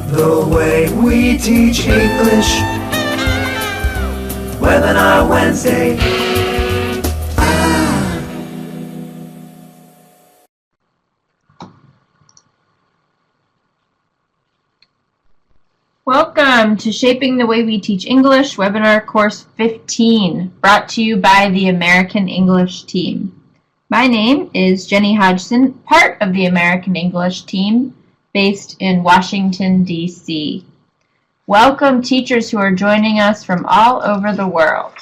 The way we teach English. Webinar Wednesday. Welcome to Shaping the Way We Teach English, Webinar Course 15, brought to you by the American English team. My name is Jenny Hodgson, part of the American English team, based in Washington, D.C. Welcome, teachers who are joining us from all over the world.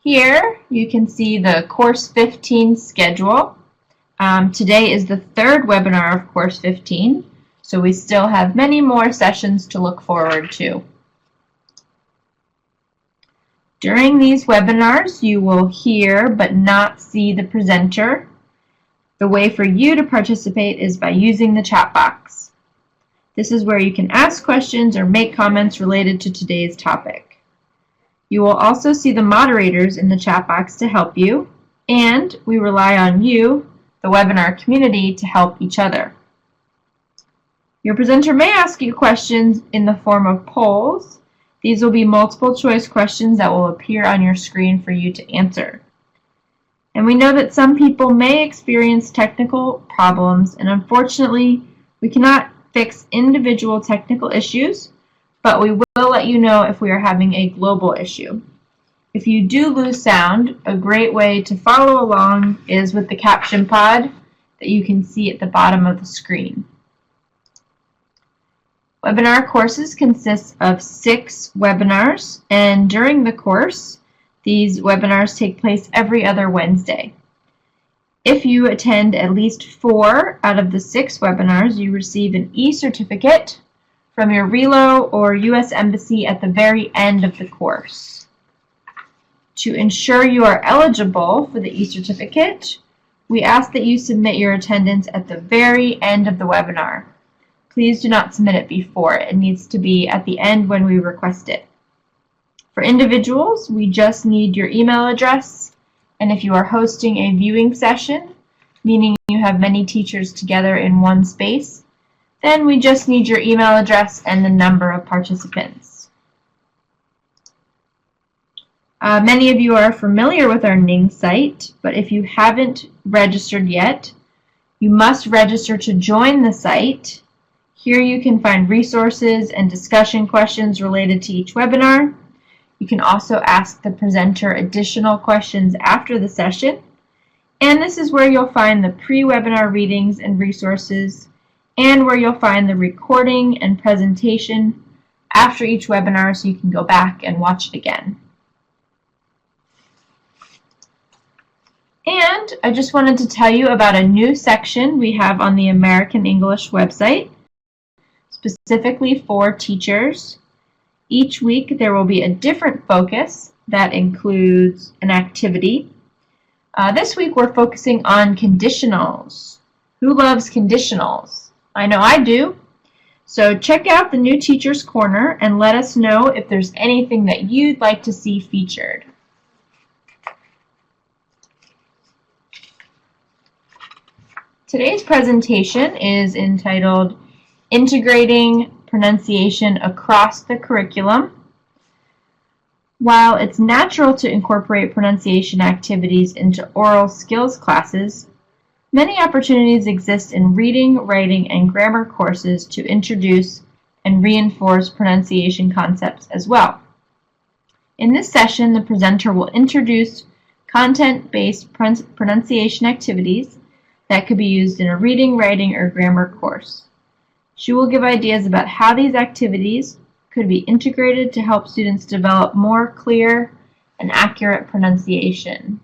Here you can see the Course 15 schedule. Today is the third webinar of Course 15. So we still have many more sessions to look forward to. During these webinars, you will hear but not see the presenter. The way for you to participate is by using the chat box. This is where you can ask questions or make comments related to today's topic. You will also see the moderators in the chat box to help you, and we rely on you, the webinar community, to help each other. Your presenter may ask you questions in the form of polls. These will be multiple choice questions that will appear on your screen for you to answer. And we know that some people may experience technical problems, and unfortunately, we cannot fix individual technical issues, but we will let you know if we are having a global issue. If you do lose sound, a great way to follow along is with the caption pod that you can see at the bottom of the screen. Webinar courses consist of 6 webinars, and during the course, these webinars take place every other Wednesday. If you attend at least 4 out of the 6 webinars, you receive an e-certificate from your RELO or U.S. Embassy at the very end of the course. To ensure you are eligible for the e-certificate, we ask that you submit your attendance at the very end of the webinar. Please do not submit it before. It needs to be at the end when we request it. For individuals, we just need your email address, and if you are hosting a viewing session, meaning you have many teachers together in one space, then we just need your email address and the number of participants. Many of you are familiar with our Ning site, but if you haven't registered yet, you must register to join the site. Here you can find resources and discussion questions related to each webinar. You can also ask the presenter additional questions after the session. And this is where you'll find the pre-webinar readings and resources, and where you'll find the recording and presentation after each webinar so you can go back and watch it again. And I just wanted to tell you about a new section we have on the American English website, specifically for teachers. Each week there will be a different focus that includes an activity. This week we're focusing on conditionals. Who loves conditionals? I know I do. So check out the new Teacher's Corner and let us know if there's anything that you'd like to see featured. Today's presentation is entitled Integrating Pronunciation Across the Curriculum. While it's natural to incorporate pronunciation activities into oral skills classes, many opportunities exist in reading, writing, and grammar courses to introduce and reinforce pronunciation concepts as well. In this session, the presenter will introduce content-based pronunciation activities that could be used in a reading, writing, or grammar course. She will give ideas about how these activities could be integrated to help students develop more clear and accurate pronunciation.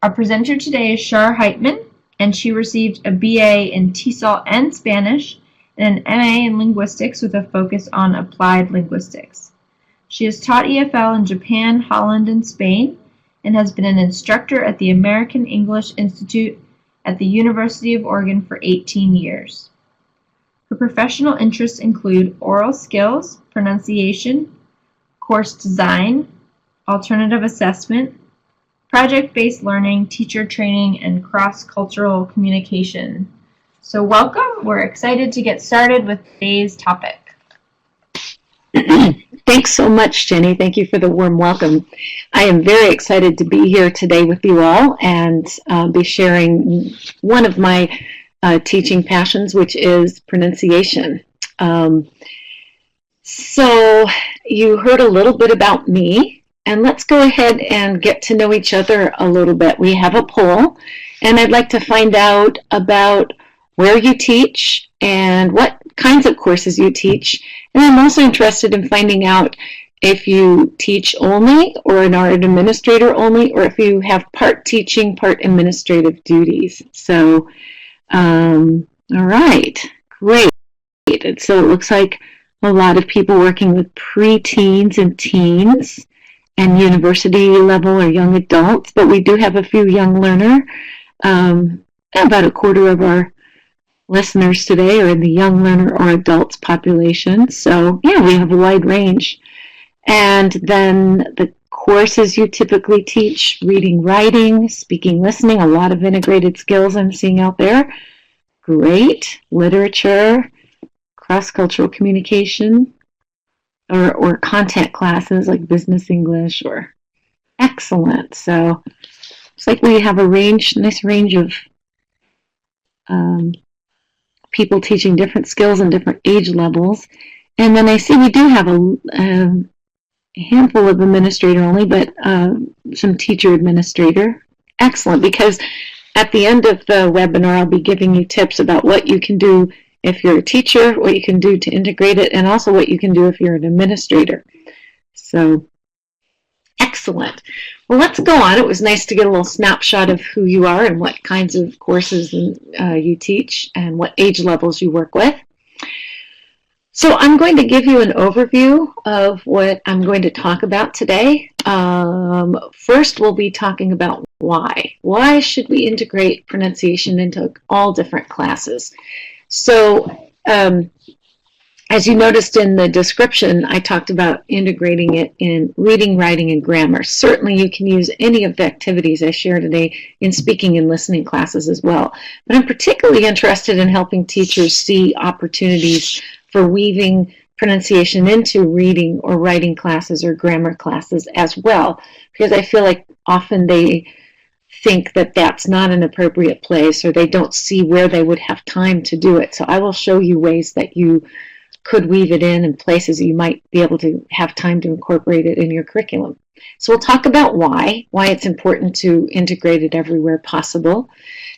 Our presenter today is Shar Heitman, and she received a BA in TESOL and Spanish and an MA in Linguistics with a focus on applied linguistics. She has taught EFL in Japan, Holland, and Spain, and has been an instructor at the American English Institute at the University of Oregon for 18 years. Her professional interests include oral skills, pronunciation, course design, alternative assessment, project-based learning, teacher training, and cross-cultural communication. So welcome. we're excited to get started with today's topic. Thanks so much, Jenny. Thank you for the warm welcome. I am very excited to be here today with you all and be sharing one of my teaching passions, which is pronunciation. So you heard a little bit about me, and let's go ahead and get to know each other a little bit. We have a poll, and I'd like to find out about where you teach and what kinds of courses you teach. And I'm also interested in finding out if you teach only or are an administrator only, or if you have part teaching, part administrative duties. So, all right, great. And so it looks like a lot of people working with preteens and teens and university level or young adults, but we do have a few young learner. About a quarter of our listeners today are in the young learner or adults population. So yeah, we have a wide range. And then the courses you typically teach: reading, writing, speaking, listening, a lot of integrated skills I'm seeing out there. Great. Literature, cross-cultural communication, or content classes like business English, or excellent. So it's like we have a nice range of people teaching different skills and different age levels. And then I see we do have a handful of administrator only, but some teacher administrator. Excellent, because at the end of the webinar, I'll be giving you tips about what you can do if you're a teacher, what you can do to integrate it, and also what you can do if you're an administrator. So, excellent. Well, let's go on. It was nice to get a little snapshot of who you are and what kinds of courses you teach and what age levels you work with. So I'm going to give you an overview of what I'm going to talk about today. First, we'll be talking about why. Why should we integrate pronunciation into all different classes? So, as you noticed in the description, I talked about integrating it in reading, writing, and grammar. Certainly you can use any of the activities I share today in speaking and listening classes as well. But I'm particularly interested in helping teachers see opportunities for weaving pronunciation into reading or writing classes or grammar classes as well, because I feel like often they think that that's not an appropriate place, or they don't see where they would have time to do it. So I will show you ways that you could weave it in places you might be able to have time to incorporate it in your curriculum. So we'll talk about why it's important to integrate it everywhere possible.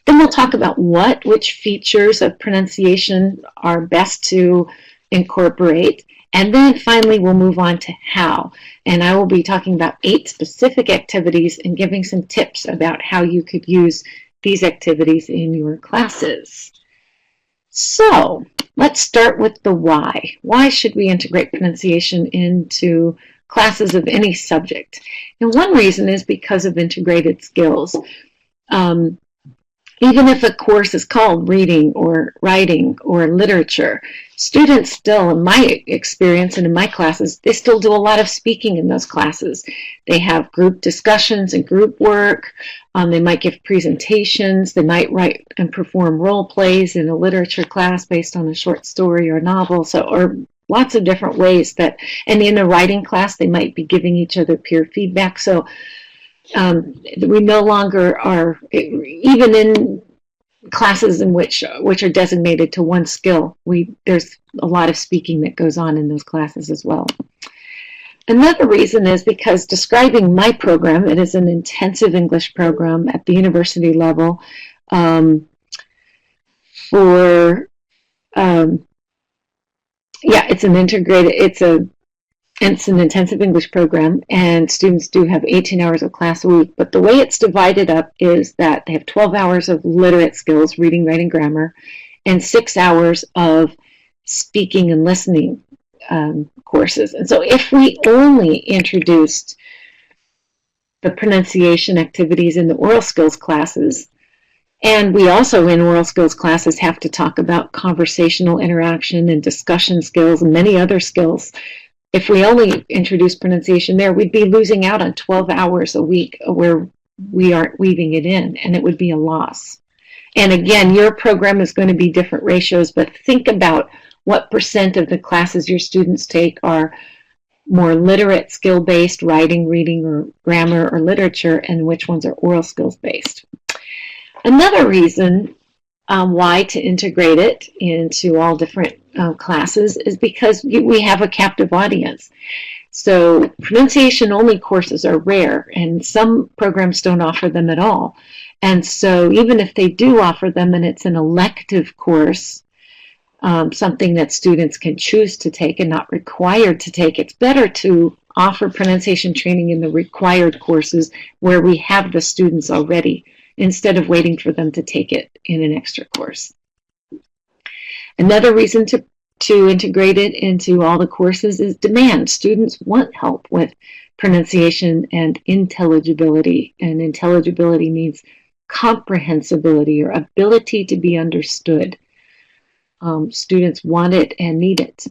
Then we'll talk about which features of pronunciation are best to incorporate. And then finally, we'll move on to how. And I will be talking about 8 specific activities and giving some tips about how you could use these activities in your classes. So let's start with the why. Why should we integrate pronunciation into classes of any subject? And one reason is because of integrated skills. Even if a course is called reading or writing or literature, students still, in my experience and in my classes, they still do a lot of speaking in those classes. They have group discussions and group work. They might give presentations. They might write and perform role plays in a literature class based on a short story or novel. or lots of different ways that, and in a writing class, they might be giving each other peer feedback. So we no longer are, even in classes in which are designated to one skill, there's a lot of speaking that goes on in those classes as well. Another reason is because describing my program, it is an intensive English program at the university level it's an intensive English program, and students do have 18 hours of class a week. But the way it's divided up is that they have 12 hours of literate skills, reading, writing, grammar, and 6 hours of speaking and listening courses. And so if we only introduced the pronunciation activities in the oral skills classes, and we also in oral skills classes have to talk about conversational interaction and discussion skills and many other skills, if we only introduce pronunciation there, we'd be losing out on 12 hours a week where we aren't weaving it in, and it would be a loss. And again, your program is going to be different ratios, but think about what % of the classes your students take are more literate, skill-based, writing, reading, or grammar, or literature, and which ones are oral skills-based. Another reason why to integrate it into all different classes is because we have a captive audience. So pronunciation-only courses are rare, and some programs don't offer them at all. And so even if they do offer them and it's an elective course, something that students can choose to take and not required to take, it's better to offer pronunciation training in the required courses where we have the students already, instead of waiting for them to take it in an extra course. Another reason to integrate it into all the courses is demand. Students want help with pronunciation and intelligibility, and intelligibility means comprehensibility or ability to be understood. Students want it and need it.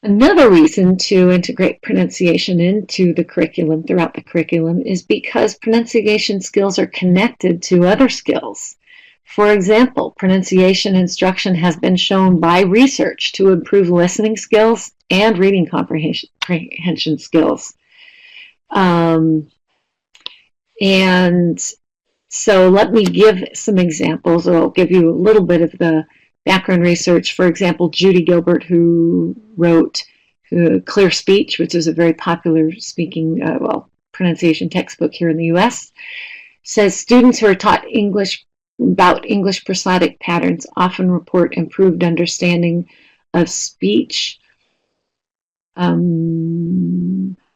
Another reason to integrate pronunciation into the curriculum, throughout the curriculum, is because pronunciation skills are connected to other skills. For example, pronunciation instruction has been shown by research to improve listening skills and reading comprehension skills. And so let me give some examples. I'll give you a little bit of the background research. For example, Judy Gilbert, who wrote Clear Speech, which is a very popular pronunciation textbook here in the U.S., says students who are taught about English prosodic patterns often report improved understanding of speech on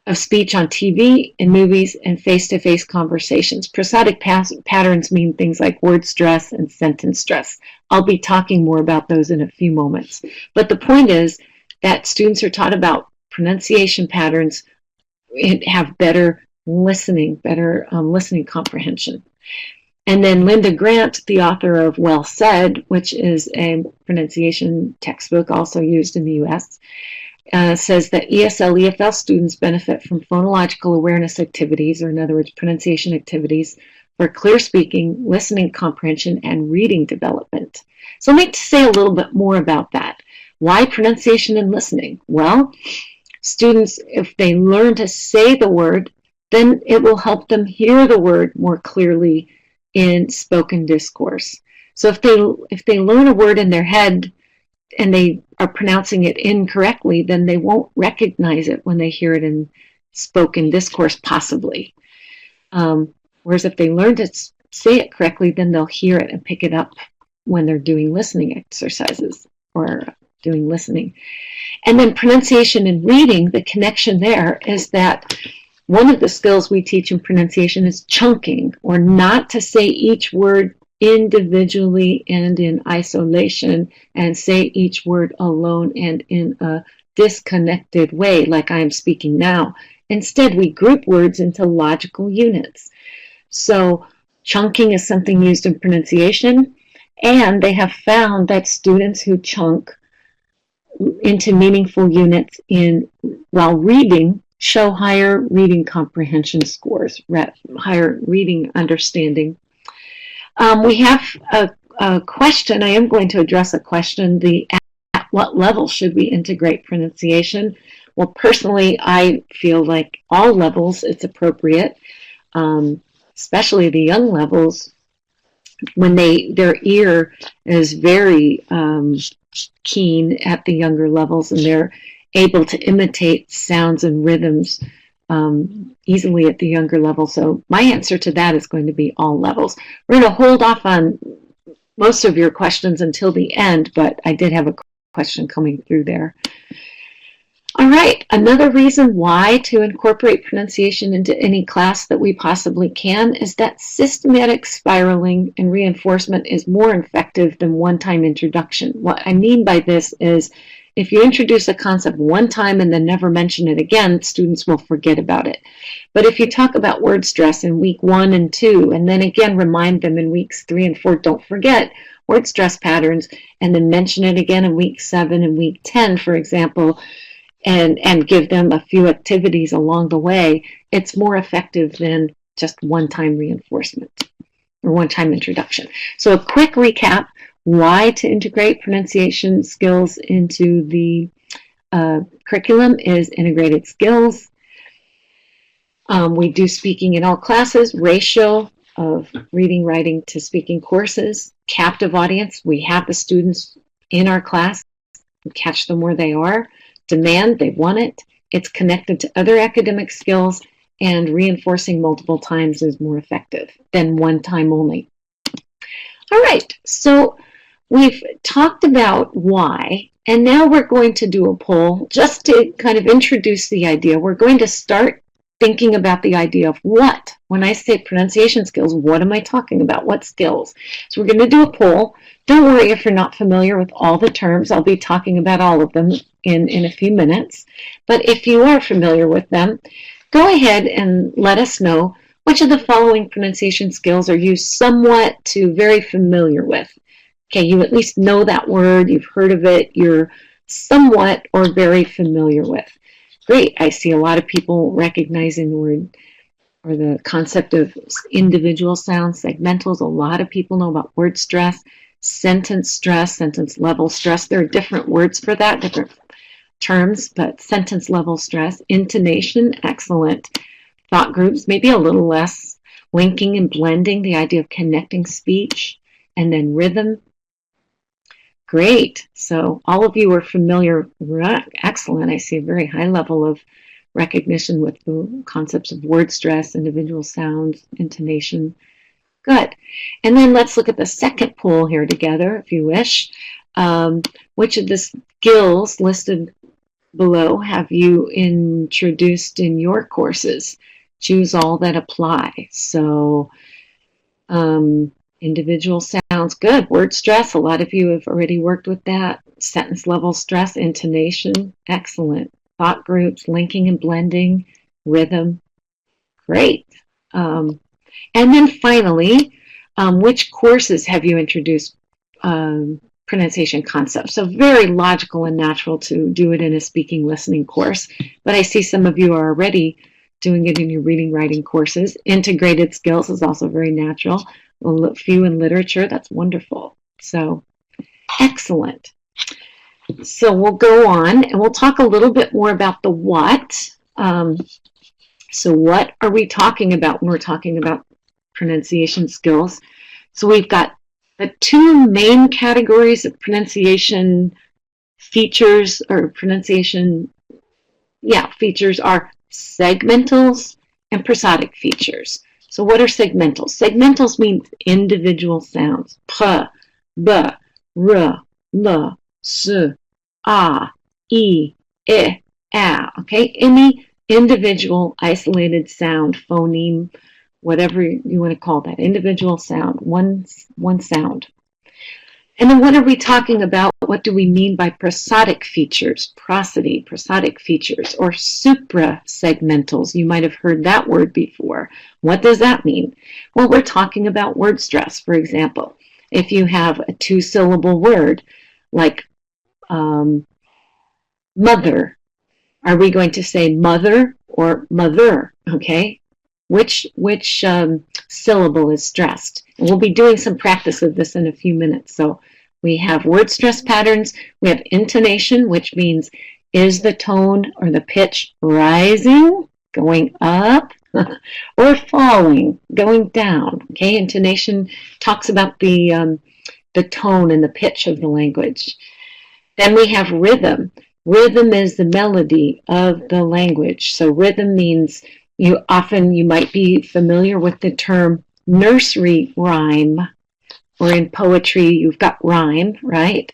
TV, in movies, and face-to-face conversations. Prosodic patterns mean things like word stress and sentence stress. I'll be talking more about those in a few moments. But the point is that students are taught about pronunciation patterns and have better listening comprehension. And then Linda Grant, the author of Well Said, which is a pronunciation textbook also used in the U.S., says that ESL, EFL students benefit from phonological awareness activities, or in other words, pronunciation activities, for clear speaking, listening comprehension, and reading development. So I'd like to say a little bit more about that. Why pronunciation and listening? Well, students, if they learn to say the word, then it will help them hear the word more clearly in spoken discourse. So if they learn a word in their head and they are pronouncing it incorrectly, then they won't recognize it when they hear it in spoken discourse, possibly. Whereas if they learn to say it correctly, then they'll hear it and pick it up when they're doing listening exercises or doing listening. And then pronunciation and reading, the connection there is that one of the skills we teach in pronunciation is chunking, or not to say each word individually and in isolation, and say each word alone and in a disconnected way like I am speaking now. Instead, we group words into logical units. So chunking is something used in pronunciation, and they have found that students who chunk into meaningful units while reading show higher reading comprehension scores, higher reading understanding. We have a question. I am going to address a question. At what level should we integrate pronunciation? Well, personally, I feel like all levels it's appropriate, especially the young levels, when their ear is very keen at the younger levels, and they're able to imitate sounds and rhythms easily at the younger level. So my answer to that is going to be all levels. We're going to hold off on most of your questions until the end, but I did have a question coming through there. All right, another reason why to incorporate pronunciation into any class that we possibly can is that systematic spiraling and reinforcement is more effective than one-time introduction. What I mean by this is if you introduce a concept one time and then never mention it again, students will forget about it. But if you talk about word stress in week 1 and 2, and then again remind them in weeks 3 and 4, don't forget word stress patterns, and then mention it again in week 7 and week 10, for example, and give them a few activities along the way, it's more effective than just one-time reinforcement. or one-time introduction. So a quick recap, why to integrate pronunciation skills into the curriculum is integrated skills. We do speaking in all classes, ratio of reading, writing to speaking courses, captive audience. We have the students in our class, we catch them where they are, demand, they want it. It's connected to other academic skills, and reinforcing multiple times is more effective than one time only. All right, so we've talked about why, and now we're going to do a poll just to kind of introduce the idea. We're going to start thinking about the idea of what. When I say pronunciation skills, what am I talking about? What skills? So we're going to do a poll. Don't worry if you're not familiar with all the terms. I'll be talking about all of them in a few minutes. But if you are familiar with them, go ahead and let us know which of the following pronunciation skills are you somewhat to very familiar with. Okay, you at least know that word, you've heard of it, you're somewhat or very familiar with. Great, I see a lot of people recognizing the word or the concept of individual sounds, segmentals. A lot of people know about word stress, sentence level stress. There are different words for that, different terms, but sentence level stress, intonation, excellent. Thought groups, maybe a little less. Linking and blending, the idea of connecting speech, and then rhythm. Great. So all of you are familiar. Excellent. I see a very high level of recognition with the concepts of word stress, individual sounds, intonation. Good. And then let's look at the second poll here together, if you wish. Which of the skills listed below have you introduced in your courses? Choose all that apply. So individual sounds, good. Word stress, a lot of you have already worked with that. Sentence level stress, intonation, excellent. Thought groups, linking and blending, rhythm, great. And then finally, which courses have you introduced pronunciation concepts? So very logical and natural to do it in a speaking listening course, but I see some of you are already doing it in your reading writing courses. Integrated skills is also very natural. A few in literature, that's wonderful. So excellent. So we'll go on and we'll talk a little bit more about the what. So what are we talking about when we're talking about pronunciation skills? So we've got the two main categories of pronunciation features or pronunciation, features are segmentals and prosodic features. So what are segmentals? Segmentals means individual sounds. P, b, r, l, s, a, e, I, a. Okay, any individual isolated sound, phoneme, whatever you want to call that, individual sound, one sound. And then what are we talking about? What do we mean by prosodic features? Prosody, prosodic features, or suprasegmentals. You might have heard that word before. What does that mean? Well, we're talking about word stress, for example. If you have a two-syllable word like mother, are we going to say mother or mother? Okay, which syllable is stressed? And we'll be doing some practice of this in a few minutes. So we have word stress patterns. We have intonation, which means is the tone or the pitch rising, going up, or falling, going down? Okay, intonation talks about the tone and the pitch of the language. Then we have rhythm. Rhythm is the melody of the language. So rhythm means you might be familiar with the term nursery rhyme, or in poetry you've got rhyme, right?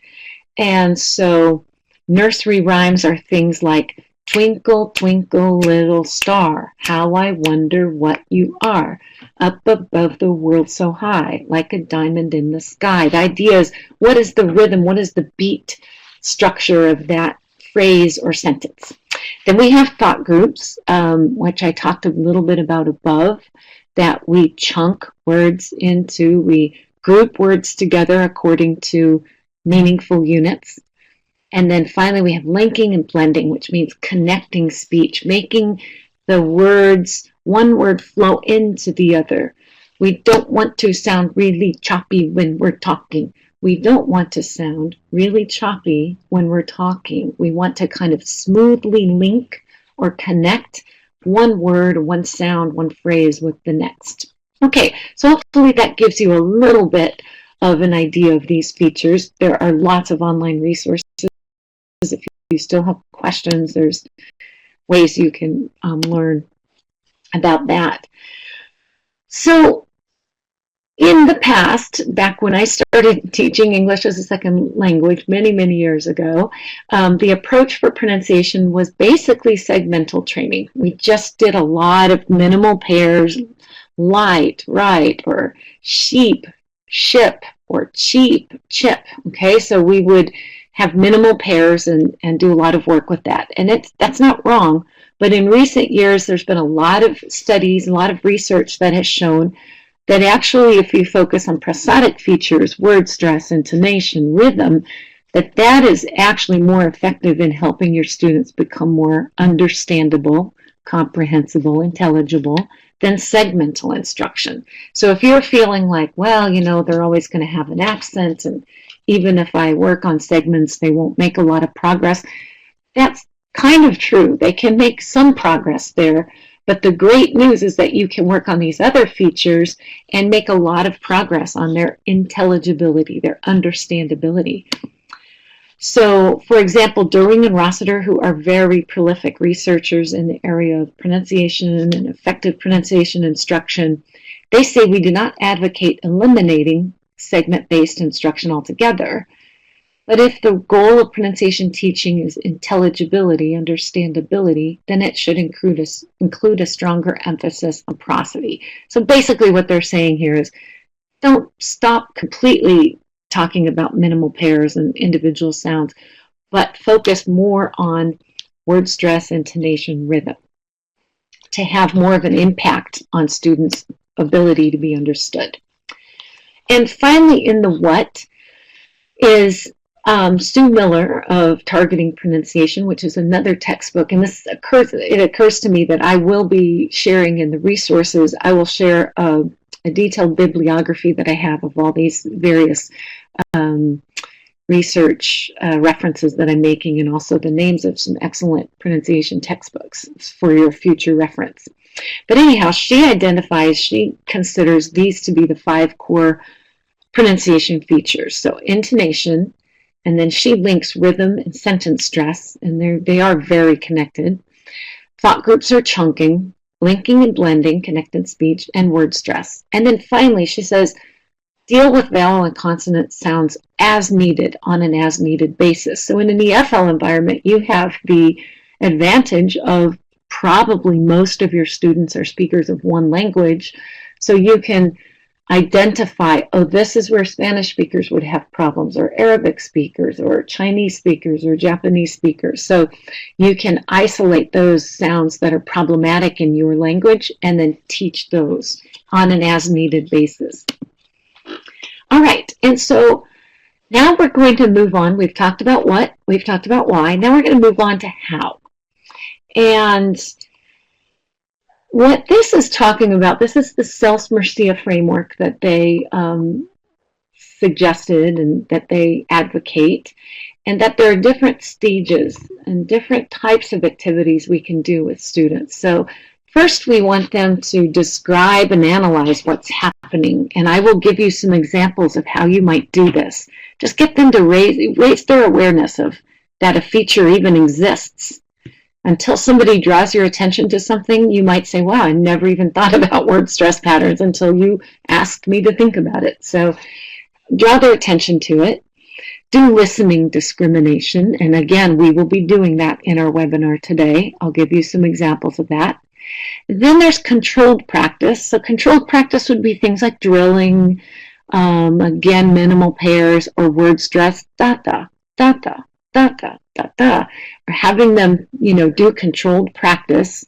And so nursery rhymes are things like twinkle, twinkle, little star, how I wonder what you are, up above the world so high, like a diamond in the sky. The idea is, what is the rhythm, what is the beat structure of that phrase or sentence? Then we have thought groups, which I talked a little bit about above, that we chunk words into, we group words together according to meaningful units. And then finally we have linking and blending, which means connecting speech, making the words, one word flow into the other. We don't want to sound really choppy when we're talking. We don't want to sound really choppy when we're talking. We want to kind of smoothly link or connect one word, one sound, one phrase with the next. Okay, so hopefully that gives you a little bit of an idea of these features. There are lots of online resources. If you still have questions, there's ways you can learn about that. So in the past, back when I started teaching English as a second language many, many years ago, the approach for pronunciation was basically segmental training. We just did a lot of minimal pairs, light, right, or sheep, ship, or cheap, chip. Okay, so we would have minimal pairs and do a lot of work with that. And that's not wrong, but in recent years, there's been a lot of studies, a lot of research that has shown that actually if you focus on prosodic features, word stress, intonation, rhythm, that is actually more effective in helping your students become more understandable, comprehensible, intelligible than segmental instruction. So if you're feeling like, well, you know, they're always going to have an accent, and even if I work on segments, they won't make a lot of progress, that's kind of true. They can make some progress there. But the great news is that you can work on these other features and make a lot of progress on their intelligibility, their understandability. So, for example, Doring and Rossiter, who are very prolific researchers in the area of pronunciation and effective pronunciation instruction, they say we do not advocate eliminating segment-based instruction altogether. But if the goal of pronunciation teaching is intelligibility, understandability, then it should include a stronger emphasis on prosody. So basically what they're saying here is don't stop completely talking about minimal pairs and individual sounds, but focus more on word stress, intonation, rhythm to have more of an impact on students' ability to be understood. And finally, in the what is Sue Miller of Targeting Pronunciation, which is another textbook, and it occurs to me that I will be sharing in the resources. I will share a detailed bibliography that I have of all these various research references that I'm making, and also the names of some excellent pronunciation textbooks for your future reference. But anyhow, she considers these to be the 5 core pronunciation features. So intonation, and then she links rhythm and sentence stress, and they are very connected. Thought groups are chunking, linking and blending, connected speech, and word stress. And then finally, she says, deal with vowel and consonant sounds as needed on an as needed basis. So in an EFL environment, you have the advantage of probably most of your students are speakers of one language, so you can identify, oh, this is where Spanish speakers would have problems, or Arabic speakers, or Chinese speakers, or Japanese speakers. So you can isolate those sounds that are problematic in your language and then teach those on an as-needed basis. All right, and so now we're going to move on. We've talked about what, we've talked about why. Now we're going to move on to how. And what this is talking about, this is the Mercia framework that they suggested and that they advocate, and that there are different stages and different types of activities we can do with students. So first we want them to describe and analyze what's happening, and I will give you some examples of how you might do this. Just get them to raise their awareness of that a feature even exists. Until somebody draws your attention to something, you might say, wow, I never even thought about word stress patterns until you asked me to think about it. So draw their attention to it. Do listening discrimination. And again, we will be doing that in our webinar today. I'll give you some examples of that. Then there's controlled practice. So controlled practice would be things like drilling, again, minimal pairs, or word stress, da-da, da-da, da-da, da-da, or having them, do controlled practice,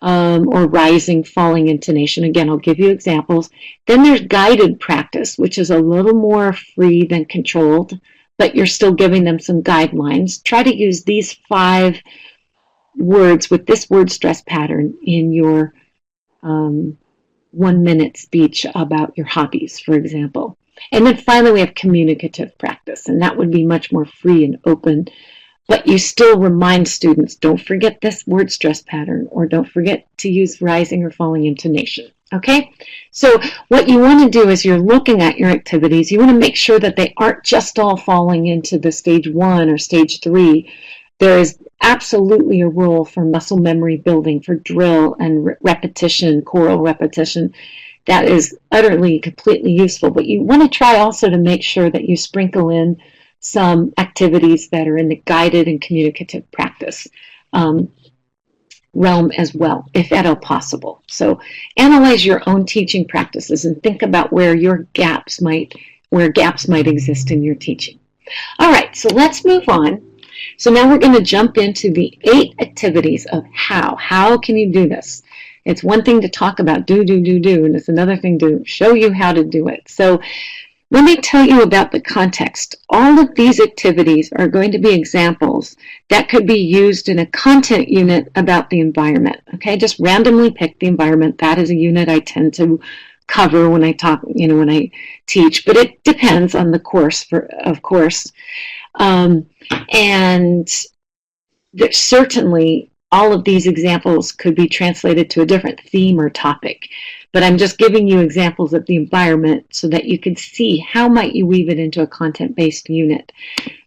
or rising, falling intonation. Again, I'll give you examples. Then there's guided practice, which is a little more free than controlled, but you're still giving them some guidelines. Try to use these 5 words with this word stress pattern in your 1-minute speech about your hobbies, for example. And then finally, we have communicative practice, and that would be much more free and open. But you still remind students, don't forget this word stress pattern, or don't forget to use rising or falling intonation. Okay? So what you want to do is you're looking at your activities. You want to make sure that they aren't just all falling into the stage 1 or stage 3. There is absolutely a role for muscle memory building, for drill and repetition, choral repetition. That is utterly, completely useful. But you want to try also to make sure that you sprinkle in some activities that are in the guided and communicative practice realm as well, if at all possible. So analyze your own teaching practices and think about where gaps might exist in your teaching. All right, so let's move on. So now we're going to jump into the 8 activities of how. How can you do this? It's one thing to talk about do, and it's another thing to show you how to do it. So let me tell you about the context. All of these activities are going to be examples that could be used in a content unit about the environment. Okay, just randomly pick the environment. That is a unit I tend to cover when I talk, when I teach, but it depends on the course, of course. And certainly all of these examples could be translated to a different theme or topic. But I'm just giving you examples of the environment so that you can see how might you weave it into a content-based unit.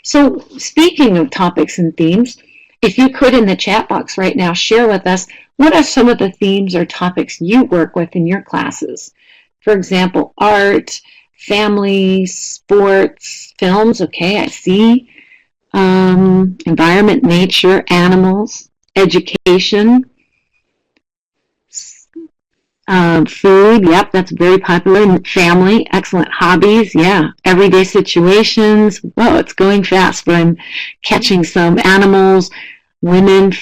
So speaking of topics and themes, if you could in the chat box right now share with us what are some of the themes or topics you work with in your classes. For example, art, family, sports, films, okay, I see. Environment, nature, animals, education, food, yep, that's very popular. Family, excellent. Hobbies, yeah. Everyday situations, whoa, it's going fast, but I'm catching some. Animals, women,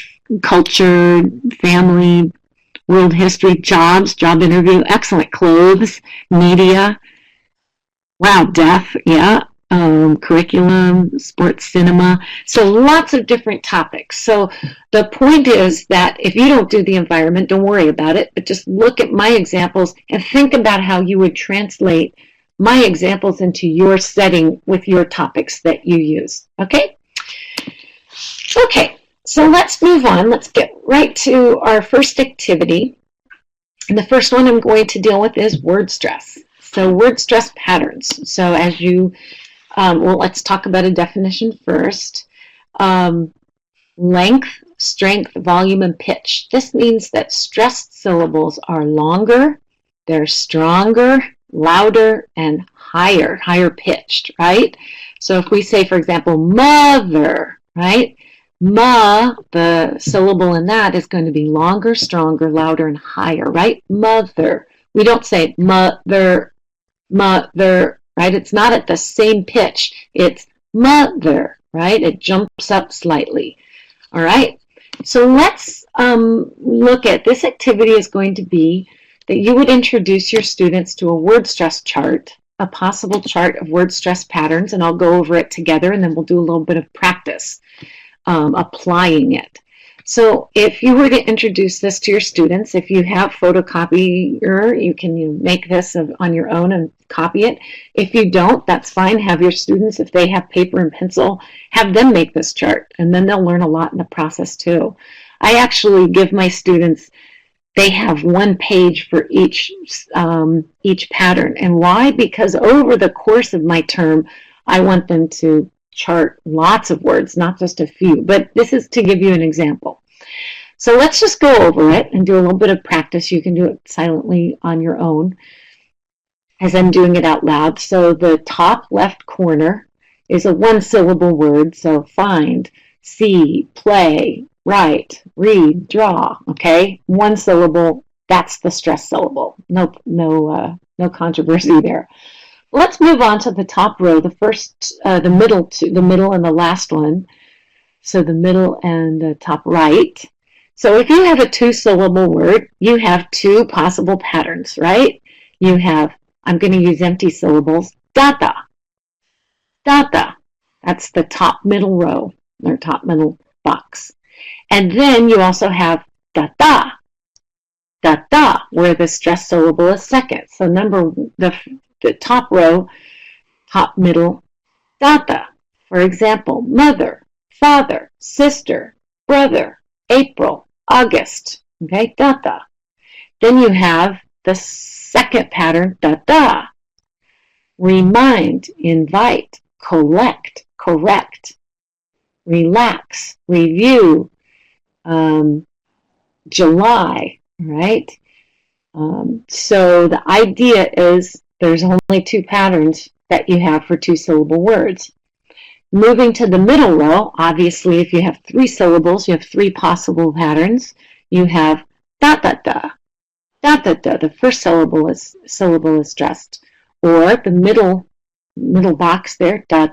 culture, family, world history, jobs, job interview, excellent. Clothes, media, wow, death, yeah. Curriculum, sports, cinema. So lots of different topics. So the point is that if you don't do the environment, don't worry about it, but just look at my examples and think about how you would translate my examples into your setting with your topics that you use. Okay? Okay, so let's move on. Let's get right to our first activity. And the first one I'm going to deal with is word stress. So word stress patterns. So as you well, let's talk about a definition first. Length, strength, volume, and pitch. This means that stressed syllables are longer, they're stronger, louder, and higher pitched, right? So if we say, for example, mother, right? Ma, the syllable in that is going to be longer, stronger, louder, and higher, right? Mother. We don't say mother, right? It's not at the same pitch. It's mother, right? It jumps up slightly. All right? So let's look at this activity is going to be that you would introduce your students to a word stress chart, a possible chart of word stress patterns, and I'll go over it together, and then we'll do a little bit of practice applying it. So if you were to introduce this to your students, if you have photocopier, you can make this on your own and copy it. If you don't, that's fine. Have your students, if they have paper and pencil, have them make this chart, and then they'll learn a lot in the process too. I actually give my students, they have 1 page for each pattern. And why? Because over the course of my term, I want them to chart lots of words, not just a few, but this is to give you an example. So let's just go over it and do a little bit of practice. You can do it silently on your own as I'm doing it out loud. So the top left corner is a 1-syllable word, so find, see, play, write, read, draw, okay? 1 syllable, that's the stress syllable. No controversy there. Let's move on to the top row, the middle and the last one. So the middle and the top right. So if you have a 2-syllable word, you have 2 possible patterns, right? You have, I'm going to use empty syllables, data. Data. That's the top middle row, or top middle box. And then you also have data. da, where the stressed syllable is second. So the top row, top middle, da. For example, mother, father, sister, brother, April, August. Okay, da. Then you have the second pattern, da. Remind, invite, collect, correct, relax, review, July, right? So the idea is there's only two patterns that you have for two-syllable words. Moving to the middle row, obviously if you have three syllables, you have three possible patterns. You have da. The first syllable is stressed. Or the middle box there, da.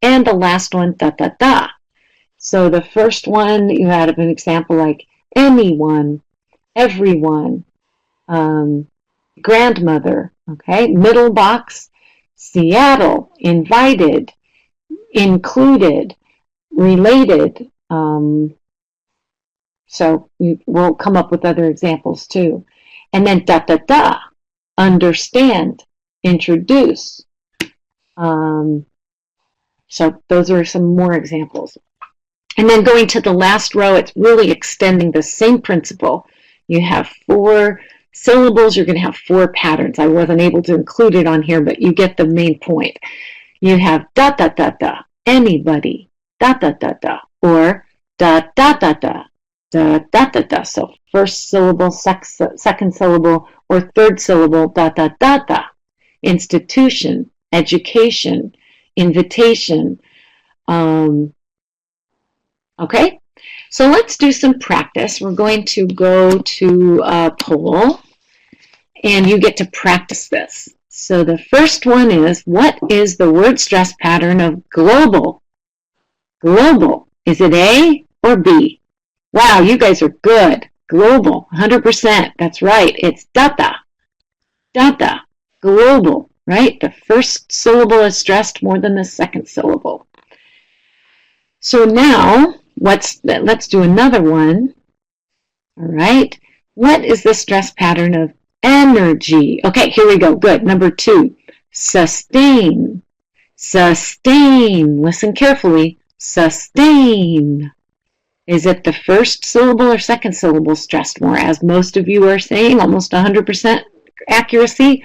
And the last one, da. So the first one, you had an example like anyone, everyone, grandmother, okay? Middle box, Seattle, invited, included, related. So we'll come up with other examples too. And then da, understand, introduce. So those are some more examples. And then going to the last row, it's really extending the same principle. You have four syllables, you're going to have four patterns. I wasn't able to include it on here, but you get the main point. You have da, anybody, da, or da. So first syllable, second syllable, or third syllable, da. Institution, education, invitation. Okay, so let's do some practice. We're going to go to a poll, and you get to practice this. So the first one is, what is the word stress pattern of global? Global. Is it A or B? Wow, you guys are good. Global, 100%. That's right. It's da. Global, right? The first syllable is stressed more than the second syllable. So now, let's do another one. All right. What is the stress pattern of energy? Okay, here we go. Good. Number 2, sustain. Sustain. Listen carefully. Sustain. Is it the first syllable or second syllable stressed more? As most of you are saying, almost 100% accuracy.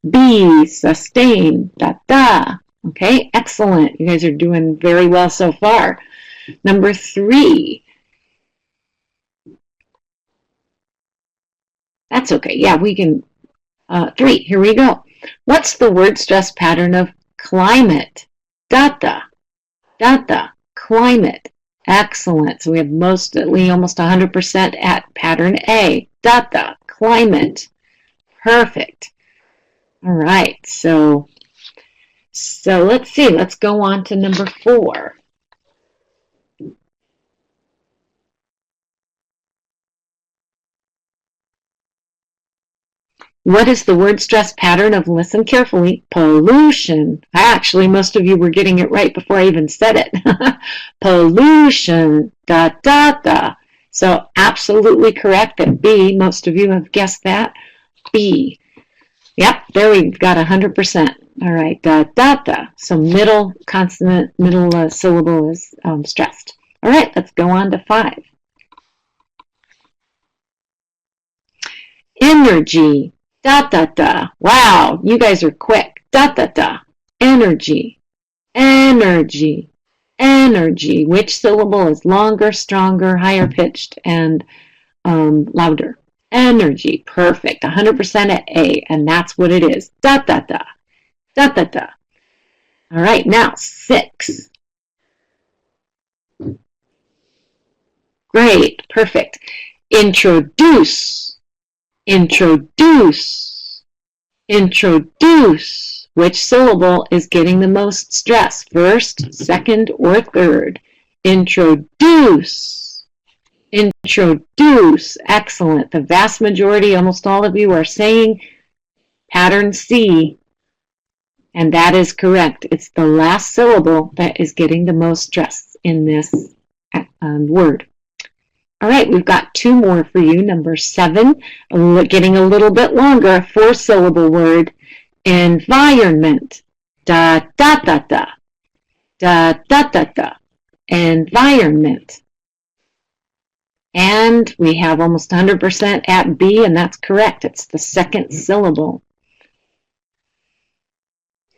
B, sustain, da. Okay, excellent. You guys are doing very well so far. Number 3. That's okay. Yeah, we can. 3, here we go. What's the word stress pattern of climate? Da. Climate. Excellent. So we have mostly almost 100% at pattern A. Da. Climate. Perfect. All right. So let's see. Let's go on to number 4. What is the word stress pattern of, listen carefully, pollution? Actually, most of you were getting it right before I even said it. Pollution, da. So absolutely correct at B. Most of you have guessed that. B. Yep, there we've got 100%. All right, da. So middle consonant, middle syllable is stressed. All right, let's go on to 5. Energy. Da. Wow, you guys are quick. Da. Energy. Which syllable is longer, stronger, higher pitched, and louder? Energy. Perfect. 100% at A, and that's what it is. Da. All right, now 6. Great. Perfect. Introduce. Which syllable is getting the most stress? First, second, or third? Introduce. Excellent. The vast majority, almost all of you, are saying pattern C, and that is correct. It's the last syllable that is getting the most stress in this word. All right, we've got 2 more for you. Number 7, getting a little bit longer, a 4-syllable word. Environment. Da, da, da, da. Da, da, da, da. Environment. And we have almost 100% at B, and that's correct. It's the 2nd syllable.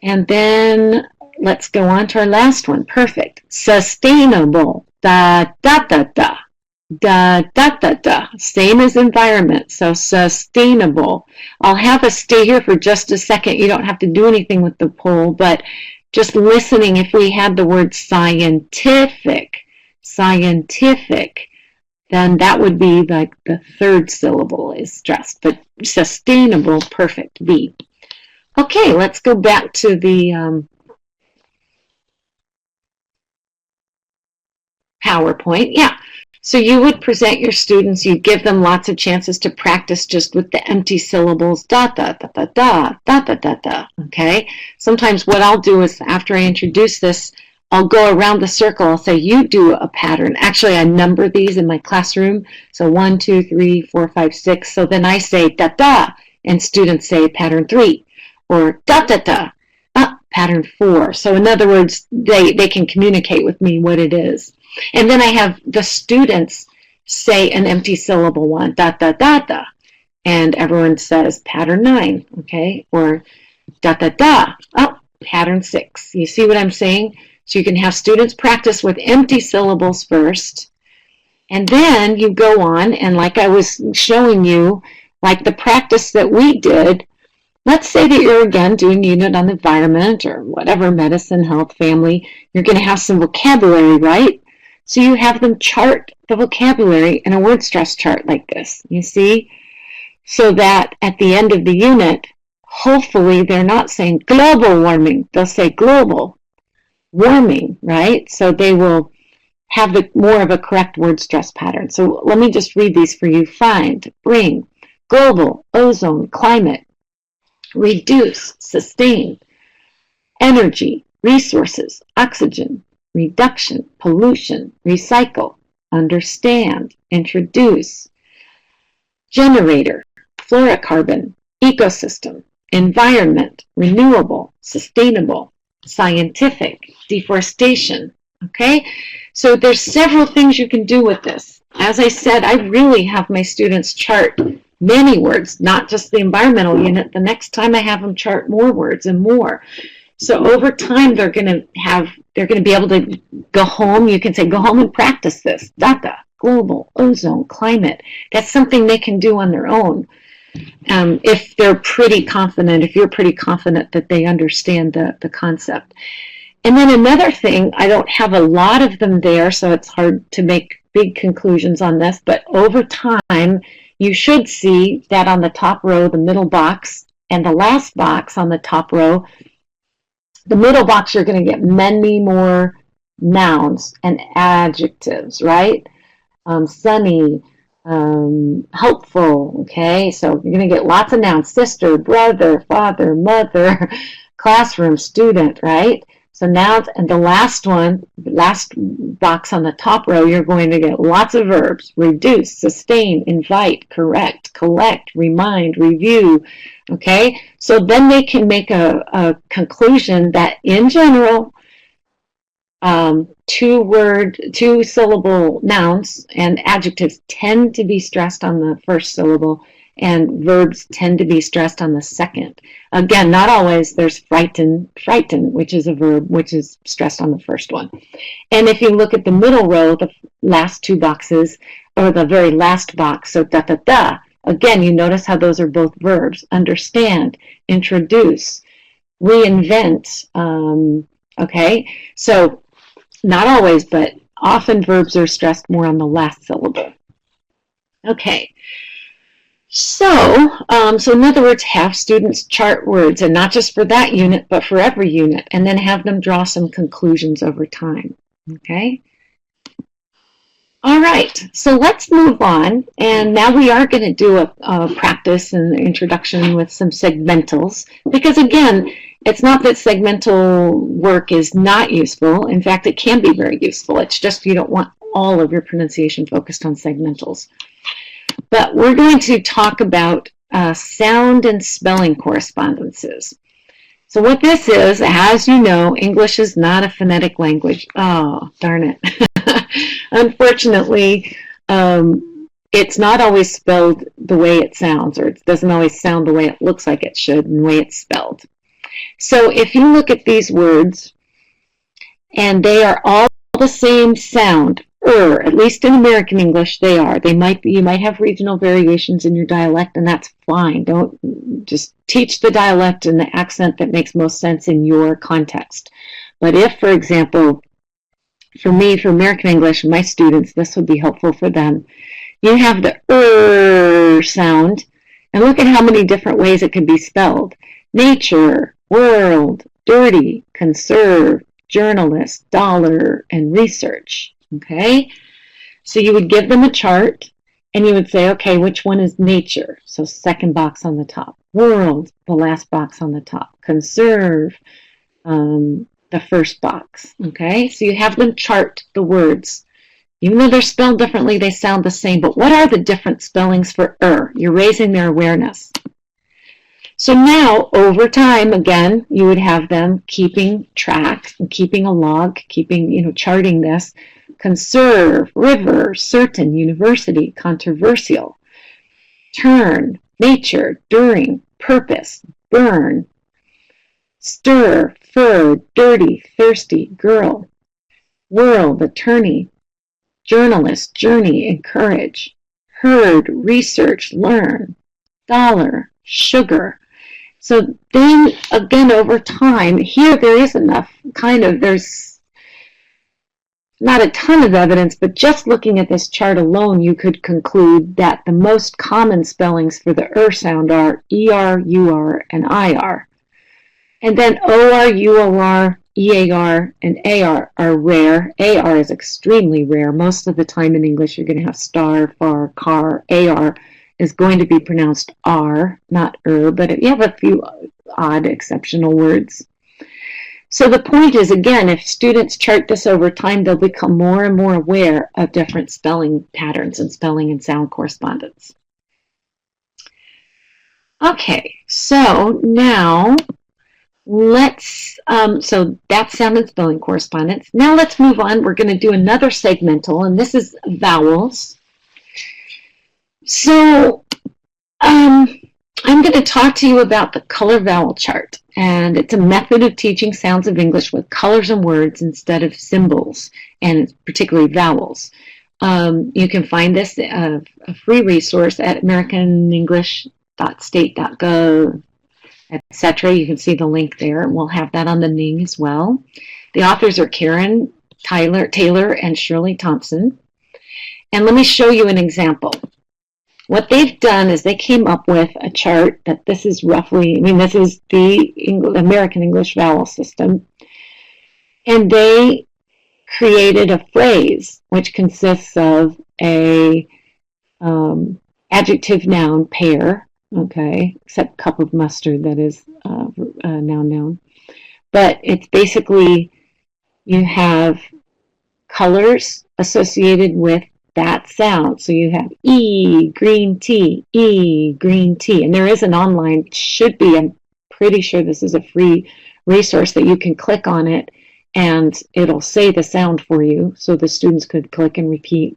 And then let's go on to our last one. Perfect. Sustainable. Da, da, da, da. Da, da, da, da. Same as environment, so sustainable. I'll have us stay here for just a second. You don't have to do anything with the poll, but just listening, if we had the word scientific, then that would be like the 3rd syllable is stressed, but sustainable, perfect, B. Okay, let's go back to the PowerPoint. Yeah, so you would present your students, you give them lots of chances to practice just with the empty syllables, da, da, da, da, da, da, da, da, da, okay? Sometimes what I'll do is after I introduce this, I'll go around the circle. I'll say, you do a pattern. Actually, I number these in my classroom. So 1, 2, 3, 4, 5, 6. So then I say da da, and students say pattern 3, or da da da, pattern 4. So in other words, they can communicate with me what it is. And then I have the students say an empty syllable one, da da da da, and everyone says pattern 9, okay, or da da da, pattern 6. You see what I'm saying? So you can have students practice with empty syllables first, and then you go on, and like I was showing you, like the practice that we did, let's say that you're again doing unit on environment or whatever, medicine, health, family, you're going to have some vocabulary, right? So you have them chart the vocabulary in a word stress chart like this, you see? So that at the end of the unit, hopefully they're not saying global warming, they'll say global warming, right? So they will have more of a correct word stress pattern. So let me just read these for you. Find, bring, global, ozone, climate, reduce, sustain, energy, resources, oxygen, reduction, pollution, recycle, understand, introduce, generator, fluorocarbon, ecosystem, environment, renewable, sustainable, scientific, deforestation, okay? So there's several things you can do with this. As I said, I really have my students chart many words, not just the environmental unit. The next time I have them chart more words and more. So over time, they're going to be able to go home. You can say, go home and practice this. DACA, global, ozone, climate. That's something they can do on their own. If they're pretty confident, if you're pretty confident that they understand the concept. And then another thing, I don't have a lot of them there, so it's hard to make big conclusions on this, but over time, you should see that on the top row, the middle box, and the last box on the top row, the middle box, you're going to get many more nouns and adjectives, right? Sunny, helpful, okay? So you're going to get lots of nouns, sister, brother, father, mother, classroom, student, right? So nouns, and the last one, last box on the top row, you're going to get lots of verbs: reduce, sustain, invite, correct, collect, remind, review, okay? So then they can make a conclusion that in general, two-syllable nouns and adjectives tend to be stressed on the first syllable, and verbs tend to be stressed on the second. Again, not always. There's frighten, which is a verb, which is stressed on the first one. And if you look at the middle row, the last two boxes, or the very last box, so da-da-da, again, you notice how those are both verbs: understand, introduce, reinvent, okay? So not always, but often verbs are stressed more on the last syllable. Okay. So in other words, have students chart words, and not just for that unit, but for every unit, and then have them draw some conclusions over time, okay? All right, so let's move on, and now we are going to do a practice and introduction with some segmentals, because again, it's not that segmental work is not useful. In fact, it can be very useful. It's just you don't want all of your pronunciation focused on segmentals. But we're going to talk about sound and spelling correspondences. So what this is, as you know, English is not a phonetic language. Oh, darn it. Unfortunately, it's not always spelled the way it sounds, or it doesn't always sound the way it looks like it should and the way it's spelled. So if you look at these words, and they are all the same sound, at least in American English they are. You might have regional variations in your dialect, and that's fine. Don't just teach the dialect and the accent that makes most sense in your context. But if, for example, for me, for American English, my students, this would be helpful for them. You have the sound, and look at how many different ways it can be spelled. Nature, world, dirty, conserve, journalist, dollar, and research. Okay? So you would give them a chart, and you would say, okay, which one is nature? So second box on the top. World, the last box on the top. Conserve, the first box. Okay? So you have them chart the words. Even though they're spelled differently, they sound the same. But what are the different spellings for You're raising their awareness. So now, over time, again, you would have them keeping track and keeping a log, charting this. Conserve, river, certain, university, controversial. Turn, nature, during, purpose, burn. Stir, fur, dirty, thirsty, girl. World, attorney. Journalist, journey, encourage. Herd, research, learn. Dollar, sugar. So then, again, over time, here there is enough, there's not a ton of evidence, but just looking at this chart alone, you could conclude that the most common spellings for the sound are ER, UR, and IR. And then OR, UOR, EAR, and AR are rare. AR is extremely rare. Most of the time in English, you're going to have star, far, car. AR is going to be pronounced R, not but you have a few odd exceptional words. So the point is, again, if students chart this over time, they'll become more and more aware of different spelling patterns and spelling and sound correspondence. Okay, so now so that's sound and spelling correspondence. Now let's move on. We're going to do another segmental, and this is vowels. So I'm going to talk to you about the color vowel chart, and it's a method of teaching sounds of English with colors and words instead of symbols, and particularly vowels. You can find this a free resource at americanenglish.state.gov, etc. You can see the link there, and we'll have that on the Ning as well. The authors are Karen Taylor and Shirley Thompson. And let me show you an example. What they've done is they came up with a chart that this is roughly, this is the American English vowel system. And they created a phrase which consists of a adjective-noun pair, okay, except cup of mustard, that is noun. But it's basically, you have colors associated with that sound. So you have E, green tea, E, green tea. And there is an online, I'm pretty sure this is a free resource that you can click on it and it'll say the sound for you. So the students could click and repeat.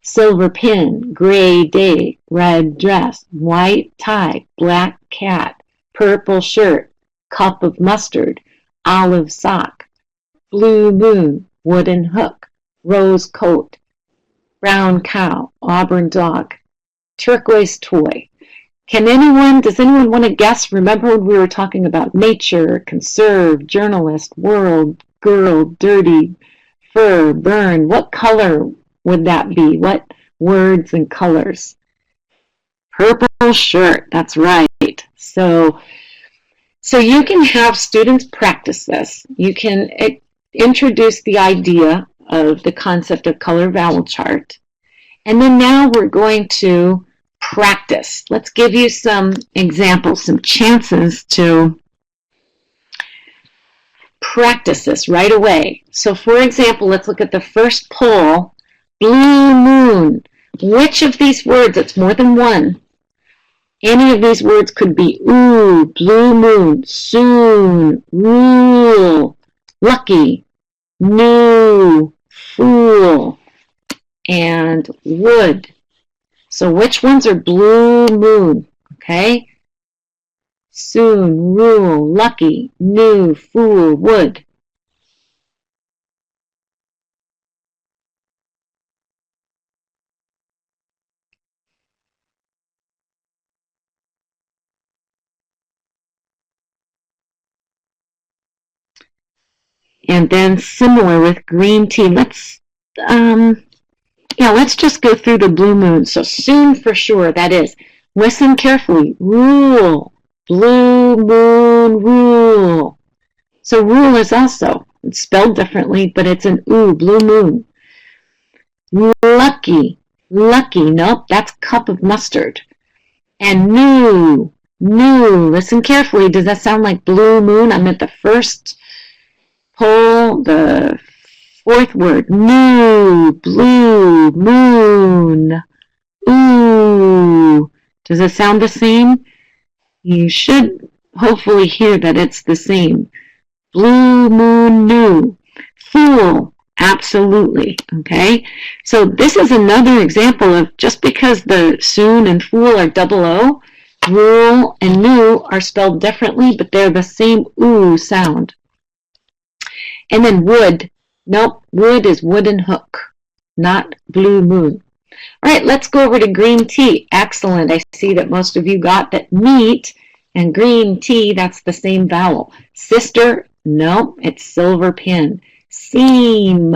Silver pin, gray day, red dress, white tie, black cat, purple shirt, cup of mustard, olive sock, blue moon, wooden hook, rose coat, brown cow, auburn dog, turquoise toy. Does anyone want to guess? Remember when we were talking about nature, conserve, journalist, world, girl, dirty, fur, burn? What color would that be? What words and colors? Purple shirt, that's right. So you can have students practice this. You can introduce the idea of the concept of color vowel chart. And then now we're going to practice. Let's give you some examples, some chances to practice this right away. So for example, let's look at the first poll blue moon. Which of these words, it's more than one, any of these words could be ooh, blue moon, soon, rule, lucky, new, fool, and would. So which ones are blue moon? Okay? Soon, rule, lucky, new, fool, would. And then similar with green tea. Let's just go through the blue moon. So soon for sure, that is. Listen carefully. Rule. Blue moon rule. So rule is also, it's spelled differently, but it's an ooh, blue moon. Lucky. Lucky. Nope, that's cup of mustard. And new. New. Listen carefully. Does that sound like blue moon? I'm at the first pull, the fourth word. New. Blue. Moon. Ooh. Does it sound the same? You should hopefully hear that it's the same. Blue moon new. Fool. Absolutely. Okay? So this is another example of just because the soon and fool are double O, rule and new are spelled differently, but they're the same ooh sound. And then wood. Nope. Wood is wooden hook, not blue moon. All right, let's go over to green tea. Excellent. I see that most of you got that meat and green tea, that's the same vowel. Sister, no, it's silver pin. Seam,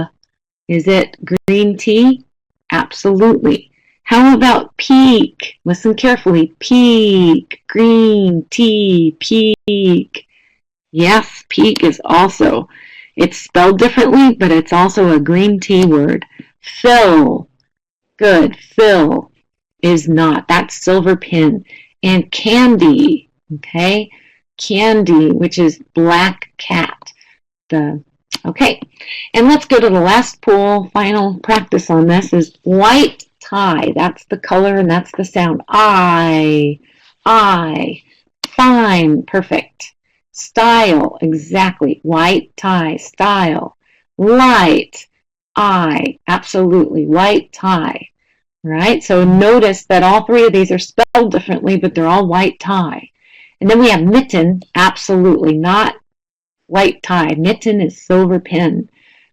is it green tea? Absolutely. How about peak? Listen carefully. Peak, green tea, peak. Yes, peak is also, it's spelled differently, but it's also a green tea word. Fill. Good. Fill is not. That's silver pin. And candy. Okay. Candy, which is black cat. Okay. And let's go to the last pool. Final practice on this is white tie. That's the color and that's the sound. I. Fine. Perfect. Style. Exactly. White tie. Style. Light. Absolutely. White tie. Right? So notice that all three of these are spelled differently, but they're all white tie. And then we have mitten. Absolutely not white tie. Mitten is silver pin.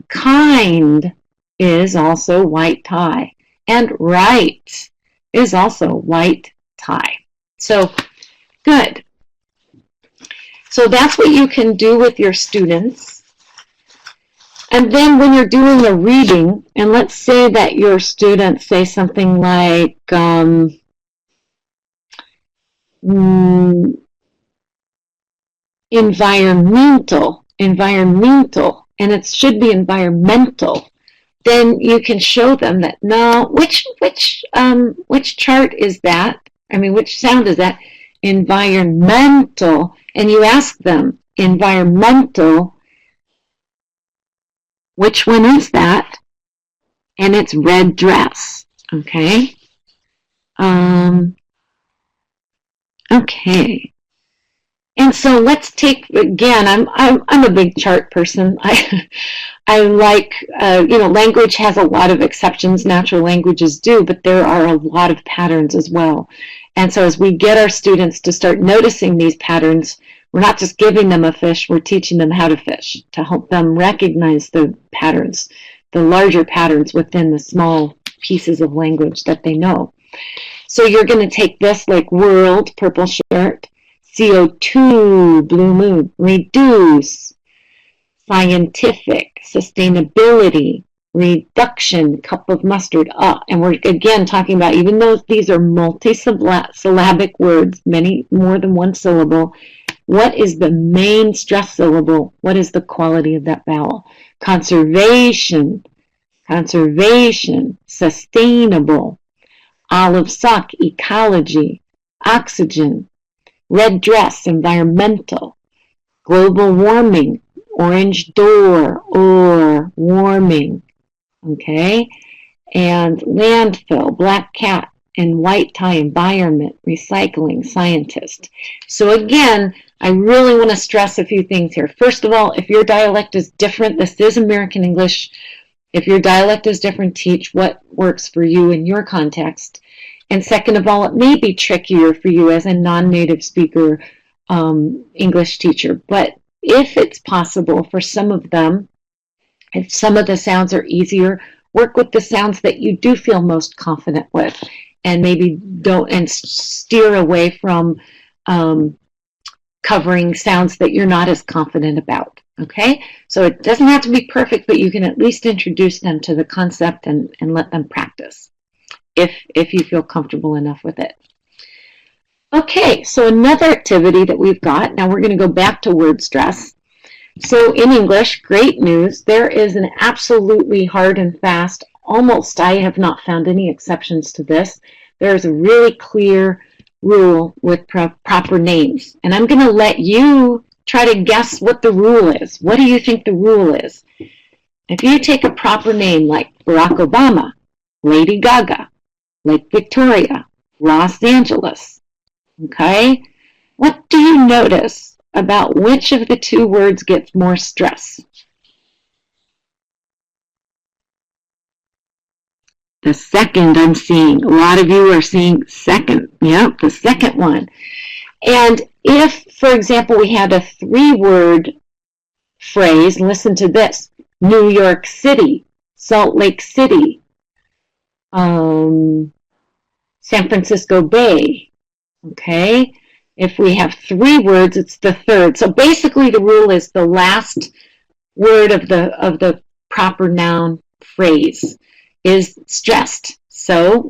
Kind is also white tie. And right is also white tie. So, good. So that's what you can do with your students. And then when you're doing a reading, and let's say that your students say something like, environmental, and it should be environmental, then you can show them that, no, which chart is that? I mean, which sound is that? Environmental. And you ask them, environmental, which one is that? And it's red dress. Okay. Okay. And so let's take, again, I'm a big chart person. I like, language has a lot of exceptions, natural languages do, but there are a lot of patterns as well. And so as we get our students to start noticing these patterns, we're not just giving them a fish, we're teaching them how to fish, to help them recognize the patterns, the larger patterns within the small pieces of language that they know. So you're going to take this like world, purple shirt, CO2, blue moon, reduce, scientific, sustainability, reduction, cup of mustard, and we're again talking about, even though these are multi-syllabic words, many more than one syllable, what is the main stress syllable? What is the quality of that vowel? Conservation, sustainable, olive sock, ecology, oxygen, red dress, environmental, global warming, orange door, or warming, okay? and landfill, black cat, and white tie, environment, recycling, scientist. So again, I really want to stress a few things here. First of all, if your dialect is different, this is American English. If your dialect is different, teach what works for you in your context. And second of all, it may be trickier for you as a non-native speaker English teacher. But if it's possible for some of them, if some of the sounds are easier, work with the sounds that you do feel most confident with, and maybe don't, and steer away from covering sounds that you're not as confident about. Okay, so it doesn't have to be perfect, but you can at least introduce them to the concept and let them practice if you feel comfortable enough with it. Okay, so another activity that we've got, now we're going to go back to word stress. So in English, great news, there is an absolutely hard and fast, almost, I have not found any exceptions to this, there's a really clear rule with proper names. And I'm going to let you try to guess what the rule is. What do you think the rule is? If you take a proper name like Barack Obama, Lady Gaga, Lake Victoria, Los Angeles, okay? What do you notice about which of the two words gets more stress? The second I'm seeing. A lot of you are seeing second. Yep, the second one. And if, for example, we had a three-word phrase, listen to this, New York City, Salt Lake City, San Francisco Bay, okay? If we have three words, it's the third. So basically the rule is the last word of the proper noun phrase is stressed. So,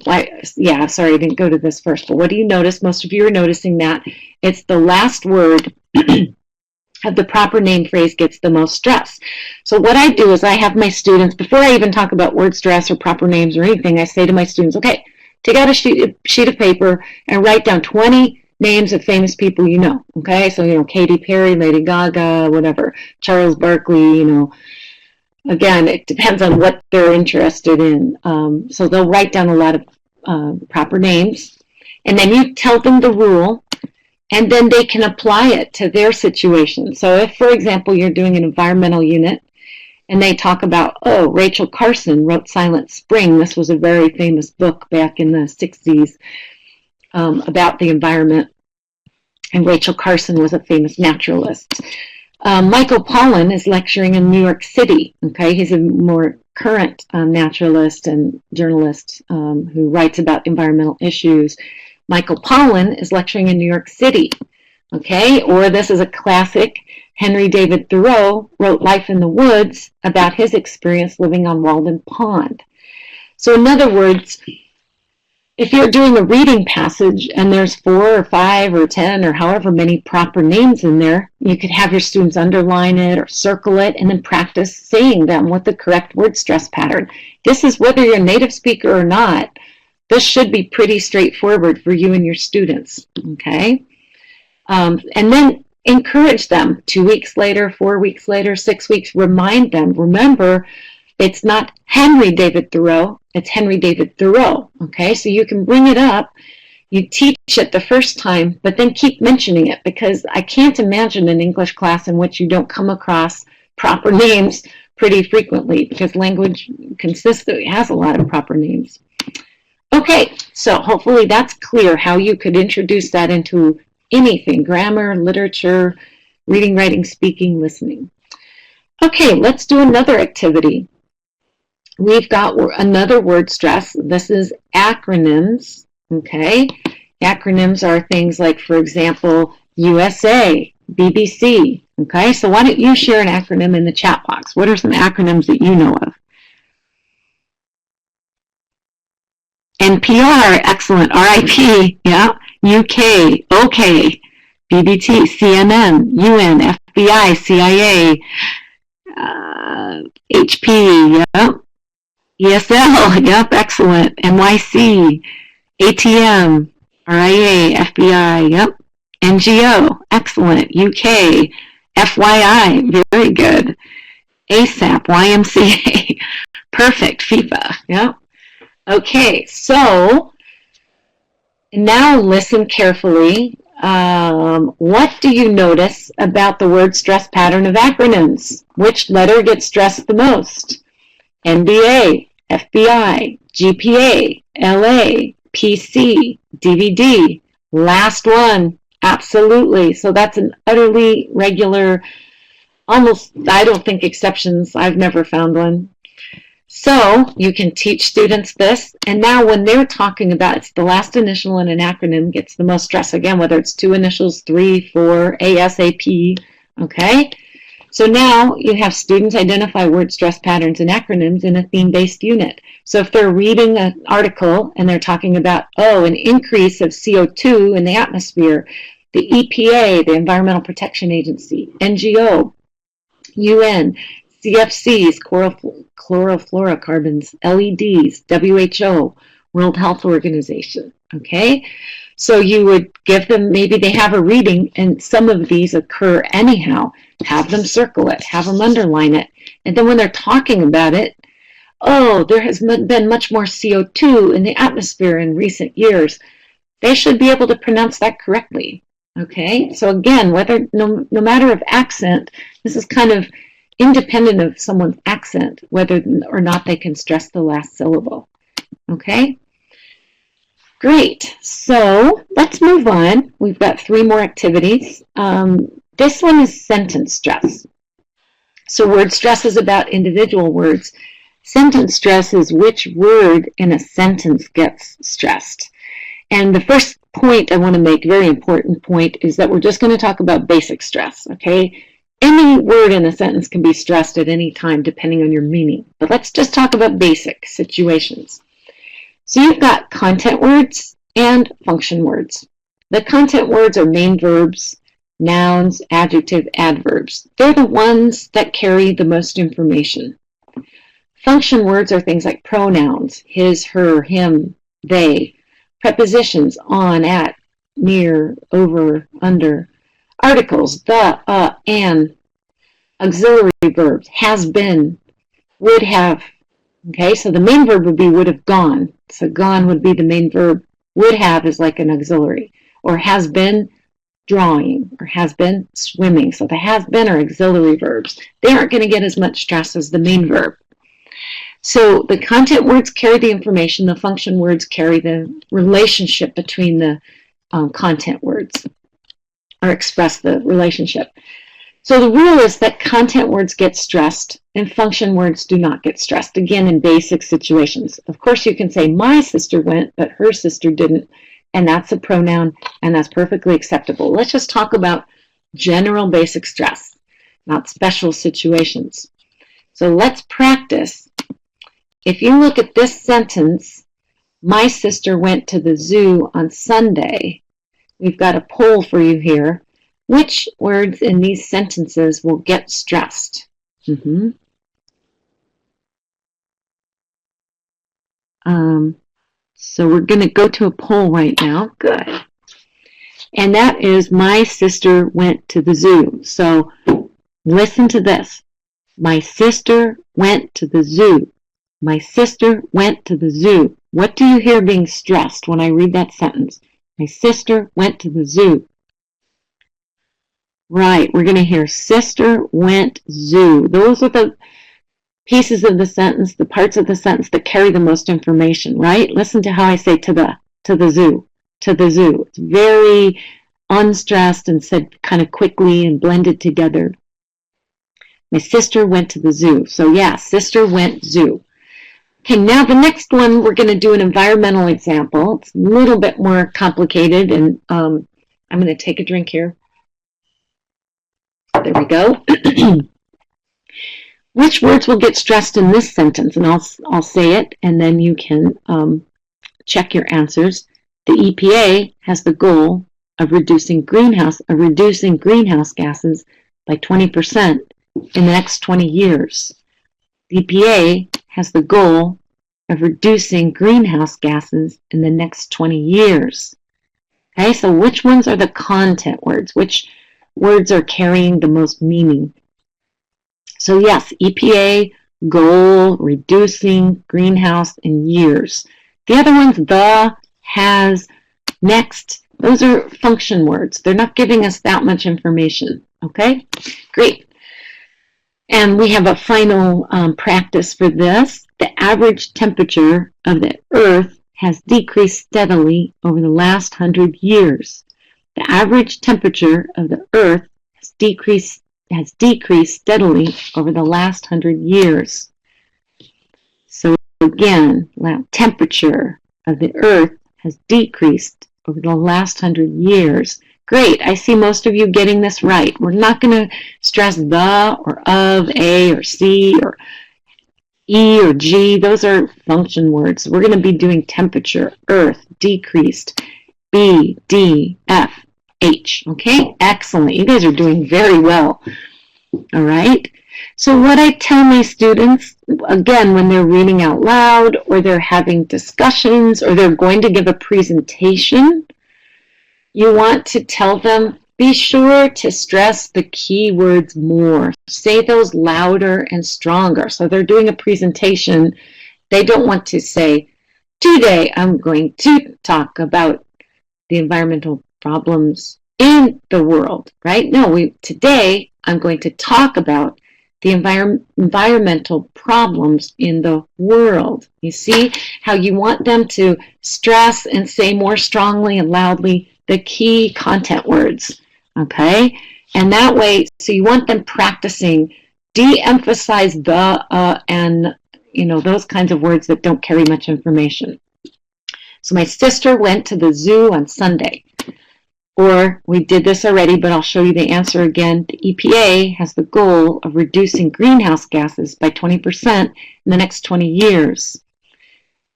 yeah, sorry, I didn't go to this first, but what do you notice? Most of you are noticing that it's the last word of the proper name phrase gets the most stress. So what I do is I have my students, before I even talk about word stress or proper names or anything, I say to my students, okay, take out a sheet of paper and write down 20 names of famous people you know, okay? So, Katy Perry, Lady Gaga, whatever, Charles Barkley, Again, it depends on what they're interested in. So they'll write down a lot of proper names, and then you tell them the rule, and then they can apply it to their situation. So if, for example, you're doing an environmental unit, and they talk about, oh, Rachel Carson wrote Silent Spring. This was a very famous book back in the 60s about the environment, and Rachel Carson was a famous naturalist. Michael Pollan is lecturing in New York City. Okay, he's a more current naturalist and journalist who writes about environmental issues. Michael Pollan is lecturing in New York City. Okay, or this is a classic. Henry David Thoreau wrote Life in the Woods about his experience living on Walden Pond. So in other words, if you're doing a reading passage and there's 4 or 5 or 10 or however many proper names in there, you could have your students underline it or circle it and then practice saying them with the correct word stress pattern. This is whether you're a native speaker or not. This should be pretty straightforward for you and your students, okay? And then encourage them 2 weeks later, 4 weeks later, 6 weeks, remind them, remember, it's not Henry David Thoreau, it's Henry David Thoreau, okay? So you can bring it up, you teach it the first time, but then keep mentioning it, because I can't imagine an English class in which you don't come across proper names pretty frequently, because language consistently has a lot of proper names. Okay, so hopefully that's clear how you could introduce that into anything, grammar, literature, reading, writing, speaking, listening. Okay, let's do another activity. We've got another word stress. This is acronyms, okay? Acronyms are things like, for example, USA, BBC, okay? So why don't you share an acronym in the chat box? What are some acronyms that you know of? NPR, excellent. RIP, yeah. UK, OK. BBC, CNN, UN, FBI, CIA, HP, yeah. ESL, yep, excellent. NYC, ATM, RIA, FBI, yep. NGO, excellent. UK, FYI, very good. ASAP, YMCA, perfect. FIFA, yep. Okay, so now listen carefully. What do you notice about the word stress pattern of acronyms? Which letter gets stressed the most? NBA, FBI, GPA, LA, PC, DVD. Last one, absolutely. So that's an utterly regular, almost, I don't think exceptions. I've never found one. So you can teach students this, and now when they're talking about it's the last initial in an acronym gets the most stress, again, whether it's 2 initials, 3, 4, ASAP, okay? So now you have students identify word stress patterns and acronyms in a theme-based unit. So if they're reading an article and they're talking about, an increase of CO2 in the atmosphere, the EPA, the Environmental Protection Agency, NGO, UN, CFCs, chlorofluorocarbons, LEDs, WHO, World Health Organization, okay? So you would give them, maybe they have a reading and some of these occur anyhow. Have them circle it, have them underline it. And then when they're talking about it, there has been much more CO2 in the atmosphere in recent years. They should be able to pronounce that correctly, okay? So again, no matter of accent, this is kind of independent of someone's accent, whether or not they can stress the last syllable. Okay? Great. So let's move on. We've got 3 more activities. This one is sentence stress. So word stress is about individual words. Sentence stress is which word in a sentence gets stressed. And the first point I want to make, very important point, is that we're just going to talk about basic stress, okay? Any word in a sentence can be stressed at any time depending on your meaning. But let's just talk about basic situations. So you've got content words and function words. The content words are main verbs, nouns, adjective, adverbs. They're the ones that carry the most information. Function words are things like pronouns, his, her, him, they, prepositions, on, at, near, over, under, articles, the, and, auxiliary verbs, has been, would have. Okay, so the main verb would be would have gone. So gone would be the main verb. Would have is like an auxiliary. Or has been drawing, or has been swimming. So the has been are auxiliary verbs. They aren't going to get as much stress as the main verb. So the content words carry the information. The function words carry the relationship between the content words, or express the relationship. So the rule is that content words get stressed and function words do not get stressed, again, in basic situations. Of course, you can say, my sister went, but her sister didn't, and that's a pronoun, and that's perfectly acceptable. Let's just talk about general basic stress, not special situations. So let's practice. If you look at this sentence, my sister went to the zoo on Sunday, we've got a poll for you here. Which words in these sentences will get stressed? So we're going to go to a poll right now. Good. And that is, my sister went to the zoo. So listen to this. My sister went to the zoo. My sister went to the zoo. What do you hear being stressed when I read that sentence? My sister went to the zoo. Right, we're going to hear sister went zoo. Those are the pieces of the sentence, the parts of the sentence that carry the most information, right? Listen to how I say to the zoo, to the zoo. It's very unstressed and said kind of quickly and blended together. My sister went to the zoo. So yeah, sister went zoo. Okay, now the next one, we're going to do an environmental example. It's a little bit more complicated, and I'm going to take a drink here. There we go. Which words will get stressed in this sentence? And I'll say it, and then you can check your answers. The EPA has the goal of reducing greenhouse gases by 20% in the next 20 years. The EPA has the goal of reducing greenhouse gases in the next 20 years. Okay, so which ones are the content words? Which words are carrying the most meaning? So yes, EPA, goal, reducing, greenhouse, and years. The other ones, the, has, next, those are function words. They're not giving us that much information. Okay? Great. And we have a final practice for this. The average temperature of the Earth has decreased steadily over the last 100 years. The average temperature of the Earth has decreased steadily over the last 100 years. So again, the temperature of the Earth has decreased over the last 100 years. Great, I see most of you getting this right. We're not going to stress the or of, a or c or e or g. Those are function words. We're going to be doing temperature, Earth, decreased, b, d, f, h. Okay, excellent. You guys are doing very well. All right. So what I tell my students, again, when they're reading out loud or they're having discussions or they're going to give a presentation, you want to tell them, be sure to stress the key words more. Say those louder and stronger. So they're doing a presentation. They don't want to say, today I'm going to talk about the environmental problems in the world, right? No, today I'm going to talk about the environmental problems in the world. You see how you want them to stress and say more strongly and loudly the key content words, okay? And that way, so you want them practicing, de-emphasize the, and, those kinds of words that don't carry much information. So my sister went to the zoo on Sunday. Or we did this already, but I'll show you the answer again. The EPA has the goal of reducing greenhouse gases by 20% in the next 20 years.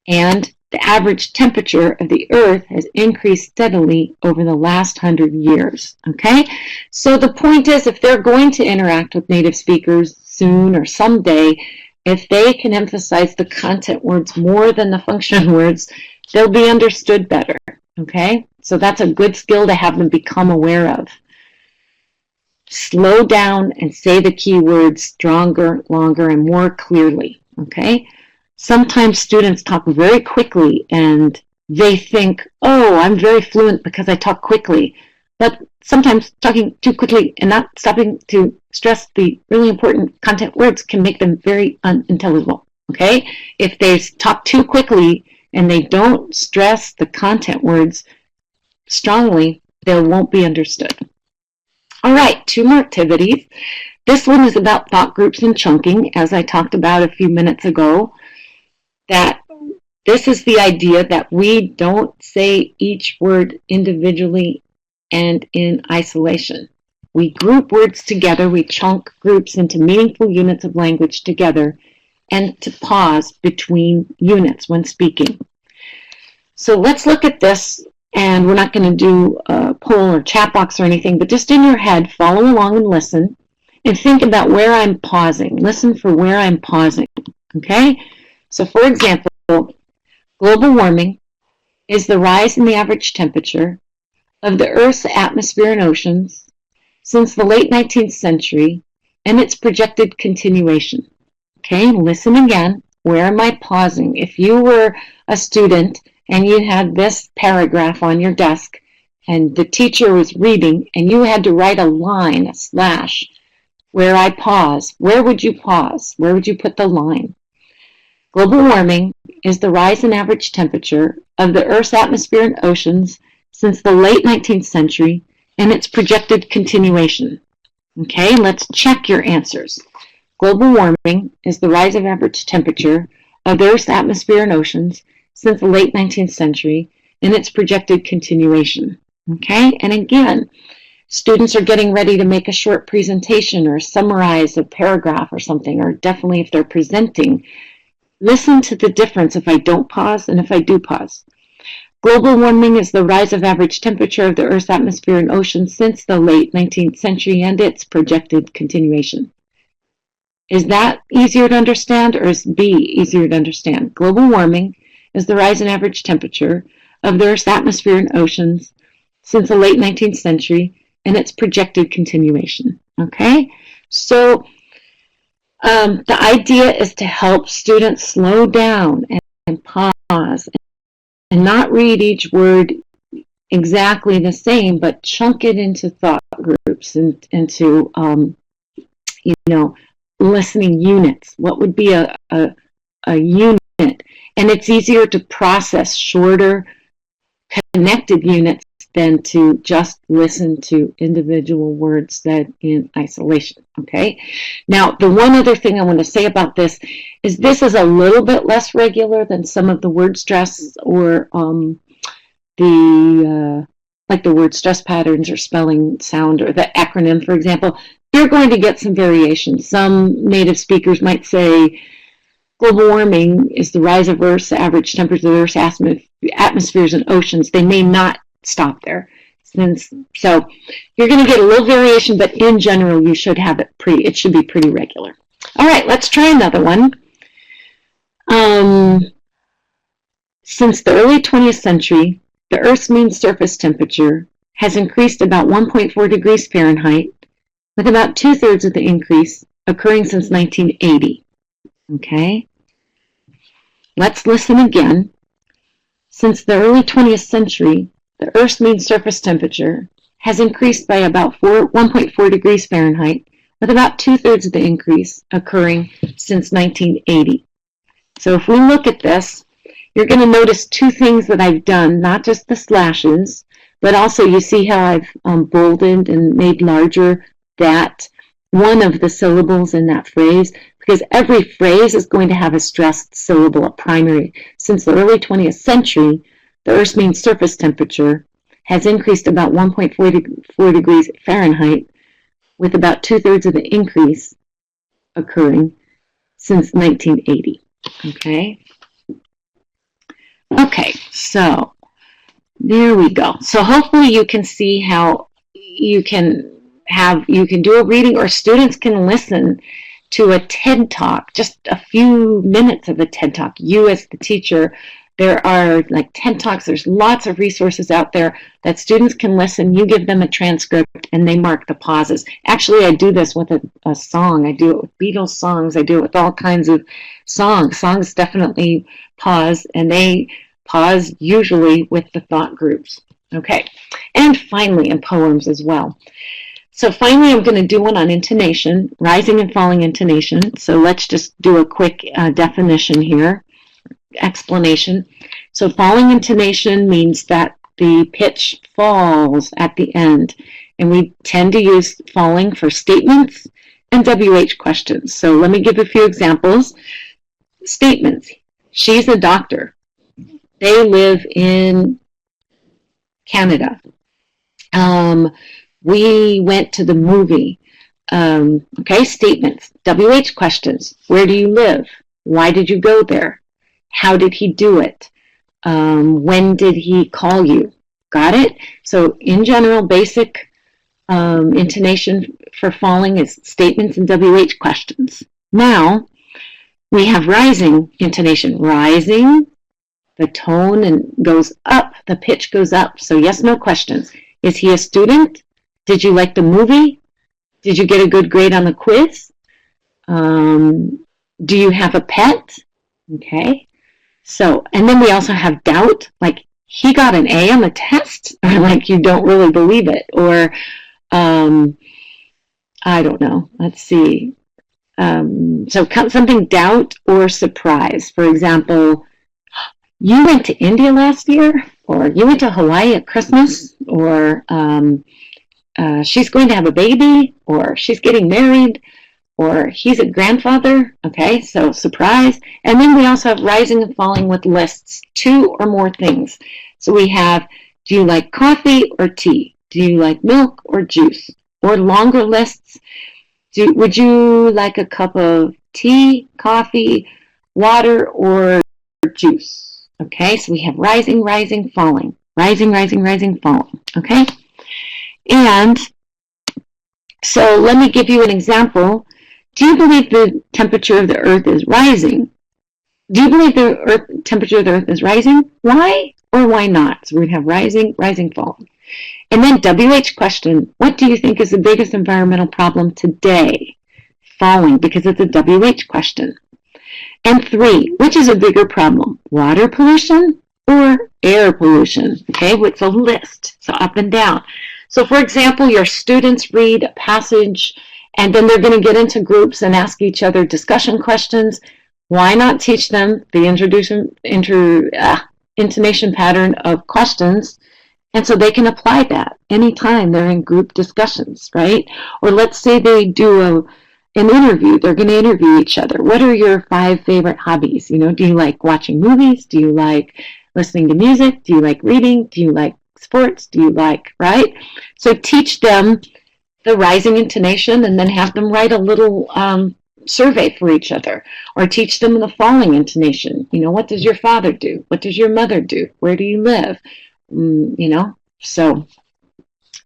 And the average temperature of the Earth has increased steadily over the last 100 years. Okay? So the point is, if they're going to interact with native speakers soon or someday, if they can emphasize the content words more than the function words, they'll be understood better. Okay? So that's a good skill to have them become aware of. Slow down and say the key words stronger, longer, and more clearly. Okay? Sometimes students talk very quickly and they think, oh, I'm very fluent because I talk quickly. But sometimes talking too quickly and not stopping to stress the really important content words can make them very unintelligible. Okay? If they talk too quickly and they don't stress the content words strongly, they won't be understood. All right, 2 more activities. This one is about thought groups and chunking, as I talked about a few minutes ago. That this is the idea that we don't say each word individually and in isolation. We group words together, we chunk groups into meaningful units of language together, and to pause between units when speaking. So let's look at this, and we're not going to do a poll or chat box or anything, but just in your head, follow along and listen, and think about where I'm pausing. Listen for where I'm pausing, okay? So for example, global warming is the rise in the average temperature of the Earth's atmosphere and oceans since the late 19th century and its projected continuation. Okay, listen again. Where am I pausing? If you were a student and you had this paragraph on your desk and the teacher was reading and you had to write a line, a slash, where I pause, where would you pause? Where would you put the line? Global warming is the rise in average temperature of the Earth's atmosphere and oceans since the late 19th century and its projected continuation. Okay, let's check your answers. Global warming is the rise of average temperature of the Earth's atmosphere and oceans since the late 19th century and its projected continuation. Okay, and again, students are getting ready to make a short presentation or summarize a paragraph or something, or definitely if they're presenting, listen to the difference if I don't pause and if I do pause. Global warming is the rise of average temperature of the Earth's atmosphere and oceans since the late 19th century and its projected continuation. Is that easier to understand, or is B easier to understand? Global warming is the rise in average temperature of the Earth's atmosphere and oceans since the late 19th century and its projected continuation. Okay? So the idea is to help students slow down and pause and not read each word exactly the same, but chunk it into thought groups and into, listening units. What would be a unit? And it's easier to process shorter, connected units than to just listen to individual words said in isolation, okay? Now, the one other thing I want to say about this is a little bit less regular than some of the word stress or like the word stress patterns or spelling sound or the acronym, for example. You're going to get some variation. Some native speakers might say global warming is the rise of Earth's average temperature of Earth's atmospheres and oceans. They may not stop there. So you're going to get a little variation, but in general, you should have it should be pretty regular. All right, let's try another one. Since the early 20th century, the Earth's mean surface temperature has increased about 1.4 degrees Fahrenheit, with about 2/3 of the increase occurring since 1980. Okay? Let's listen again. Since the early 20th century, the Earth's mean surface temperature has increased by about 1.4 degrees Fahrenheit, with about 2/3 of the increase occurring since 1980. So if we look at this, you're going to notice two things that I've done, not just the slashes, but also you see how I've bolded and made larger that one of the syllables in that phrase, because every phrase is going to have a stressed syllable, a primary. Since the early 20th century, the Earth's mean surface temperature has increased about 1.4 degrees Fahrenheit, with about 2/3 of the increase occurring since 1980. Okay? Okay, so there we go. So hopefully you can see how you can do a reading, or students can listen to a TED Talk, just a few minutes of a TED Talk. You as the teacher, there are like TED Talks, there's lots of resources out there that students can listen. You give them a transcript and they mark the pauses. Actually, I do this with a song. I do it with Beatles songs. I do it with all kinds of songs. Songs definitely pause, and they pause usually with the thought groups. Okay, and finally in poems as well. So finally, I'm going to do one on intonation, rising and falling intonation. So let's just do a quick definition here, explanation. So falling intonation means that the pitch falls at the end. And we tend to use falling for statements and WH questions. So let me give a few examples. Statements. She's a doctor. They live in Canada. We went to the movie. Okay, statements. WH questions. Where do you live? Why did you go there? How did he do it? When did he call you? Got it? So in general, basic intonation for falling is statements and WH questions. Now, we have rising intonation. Rising, the tone and goes up, the pitch goes up. So yes, no questions. Is he a student? Did you like the movie? Did you get a good grade on the quiz? Do you have a pet? Okay. So, and then we also have doubt, like he got an A on the test, or like you don't really believe it, or I don't know. Let's see. So something doubt or surprise. For example, you went to India last year, or you went to Hawaii at Christmas, or she's going to have a baby, or she's getting married, or he's a grandfather. Okay, so surprise. And then we also have rising and falling with lists, two or more things. So we have, do you like coffee or tea? Do you like milk or juice? Or longer lists, would you like a cup of tea, coffee, water, or juice? Okay, so we have rising, rising, falling. Rising, rising, rising, falling. Okay? And so let me give you an example. Do you believe the temperature of the earth is rising? Do you believe the temperature of the earth is rising? Why or why not? So we're going to have rising, rising, falling. And then WH question, what do you think is the biggest environmental problem today? Falling, because it's a WH question. And 3, which is a bigger problem? Water pollution or air pollution, okay, with a list, so up and down. So for example, your students read a passage and then they're going to get into groups and ask each other discussion questions. Why not teach them the intonation pattern of questions, and so they can apply that anytime they're in group discussions, right? Or let's say they do an interview. They're going to interview each other. What are your 5 favorite hobbies? You know, do you like watching movies? Do you like listening to music? Do you like reading? Do you like sports? Do you like, right? So teach them the rising intonation and then have them write a little survey for each other, or teach them the falling intonation. You know, what does your father do? What does your mother do? Where do you live? You know, so,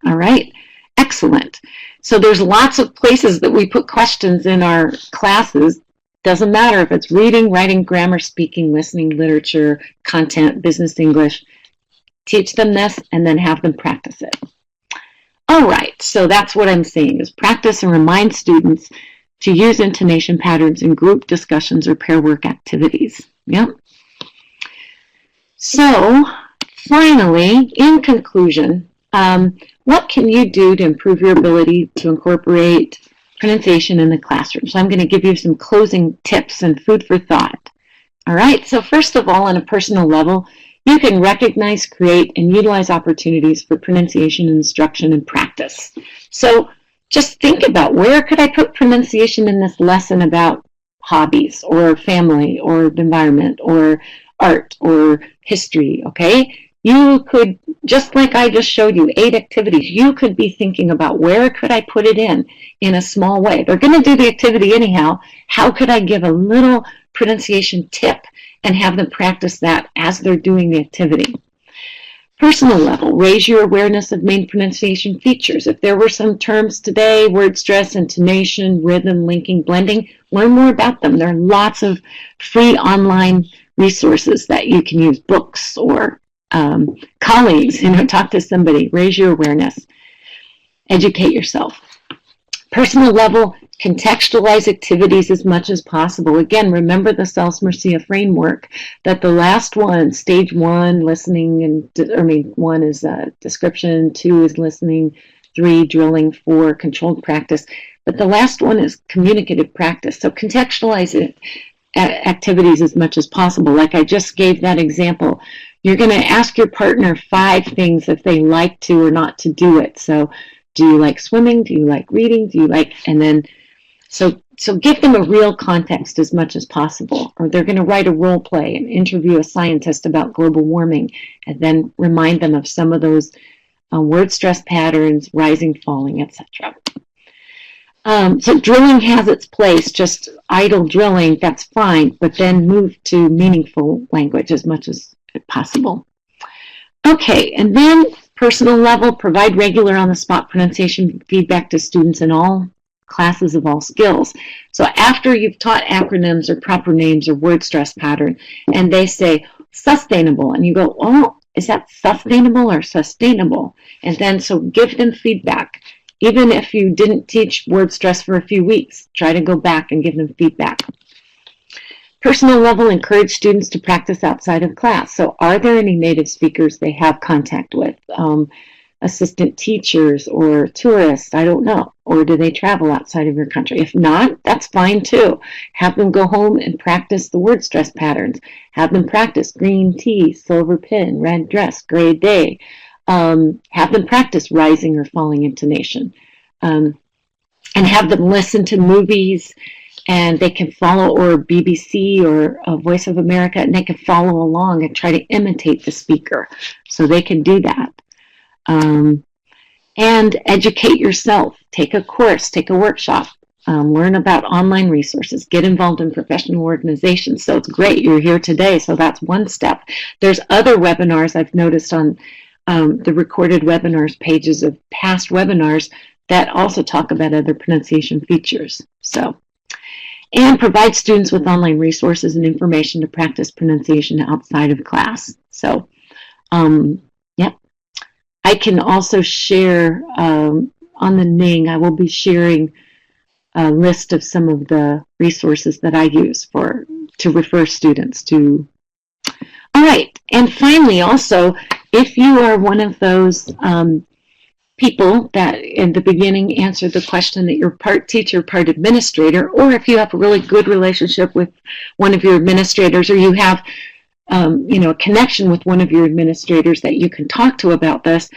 all right, excellent. So there's lots of places that we put questions in our classes. Doesn't matter if it's reading, writing, grammar, speaking, listening, literature, content, business English. Teach them this and then have them practice it. All right, so that's what I'm saying is practice and remind students to use intonation patterns in group discussions or pair work activities. Yep. So finally, in conclusion, what can you do to improve your ability to incorporate pronunciation in the classroom? So I'm going to give you some closing tips and food for thought. All right, so first of all, on a personal level, you can recognize, create, and utilize opportunities for pronunciation instruction and practice. So just think about, where could I put pronunciation in this lesson about hobbies or family or the environment or art or history, okay? You could, just like I just showed you, 8 activities, you could be thinking about, where could I put it in a small way? They're going to do the activity anyhow. How could I give a little pronunciation tip and have them practice that as they're doing the activity? Personal level, raise your awareness of main pronunciation features. If there were some terms today, word stress, intonation, rhythm, linking, blending, learn more about them. There are lots of free online resources that you can use, books or colleagues, you know, talk to somebody, raise your awareness, educate yourself. Personal level, contextualize activities as much as possible. Again, remember the Mercia framework, that the last one, stage 1, listening, and 1 is description, 2 is listening, 3, drilling, 4, controlled practice. But the last one is communicative practice. So contextualize it, activities as much as possible. Like I just gave that example. You're going to ask your partner 5 things if they like to or not to do it. So do you like swimming? Do you like reading? Do you like, and then, so give them a real context as much as possible. Or they're going to write a role play and interview a scientist about global warming, and then remind them of some of those word stress patterns, rising, falling, etc. So drilling has its place. Just idle drilling, that's fine, but then move to meaningful language as much as possible. Okay, and then personal level, provide regular on-the-spot pronunciation feedback to students in all classes of all skills. So after you've taught acronyms or proper names or word stress pattern, and they say sustainable, and you go, oh, is that sustainable or sustainable? And then so give them feedback. Even if you didn't teach word stress for a few weeks, try to go back and give them feedback. Personal level, encourage students to practice outside of class. So are there any native speakers they have contact with? Assistant teachers or tourists, I don't know. Or do they travel outside of your country? If not, that's fine too. Have them go home and practice the word stress patterns. Have them practice green tea, silver pin, red dress, gray day. Have them practice rising or falling intonation. And have them listen to movies, and they can follow, or BBC or Voice of America, and they can follow along and try to imitate the speaker. So they can do that. And educate yourself. Take a course, take a workshop, learn about online resources, get involved in professional organizations. So it's great you're here today, so that's one step. There's other webinars I've noticed on the recorded webinars pages of past webinars that also talk about other pronunciation features. So, and provide students with online resources and information to practice pronunciation outside of class. So, yep. I can also share on the Ning, I will be sharing a list of some of the resources that I use to refer students to. All right, and finally, also, if you are one of those people that in the beginning answered the question that you're part teacher, part administrator, or if you have a really good relationship with one of your administrators, or you have a connection with one of your administrators that you can talk to about this,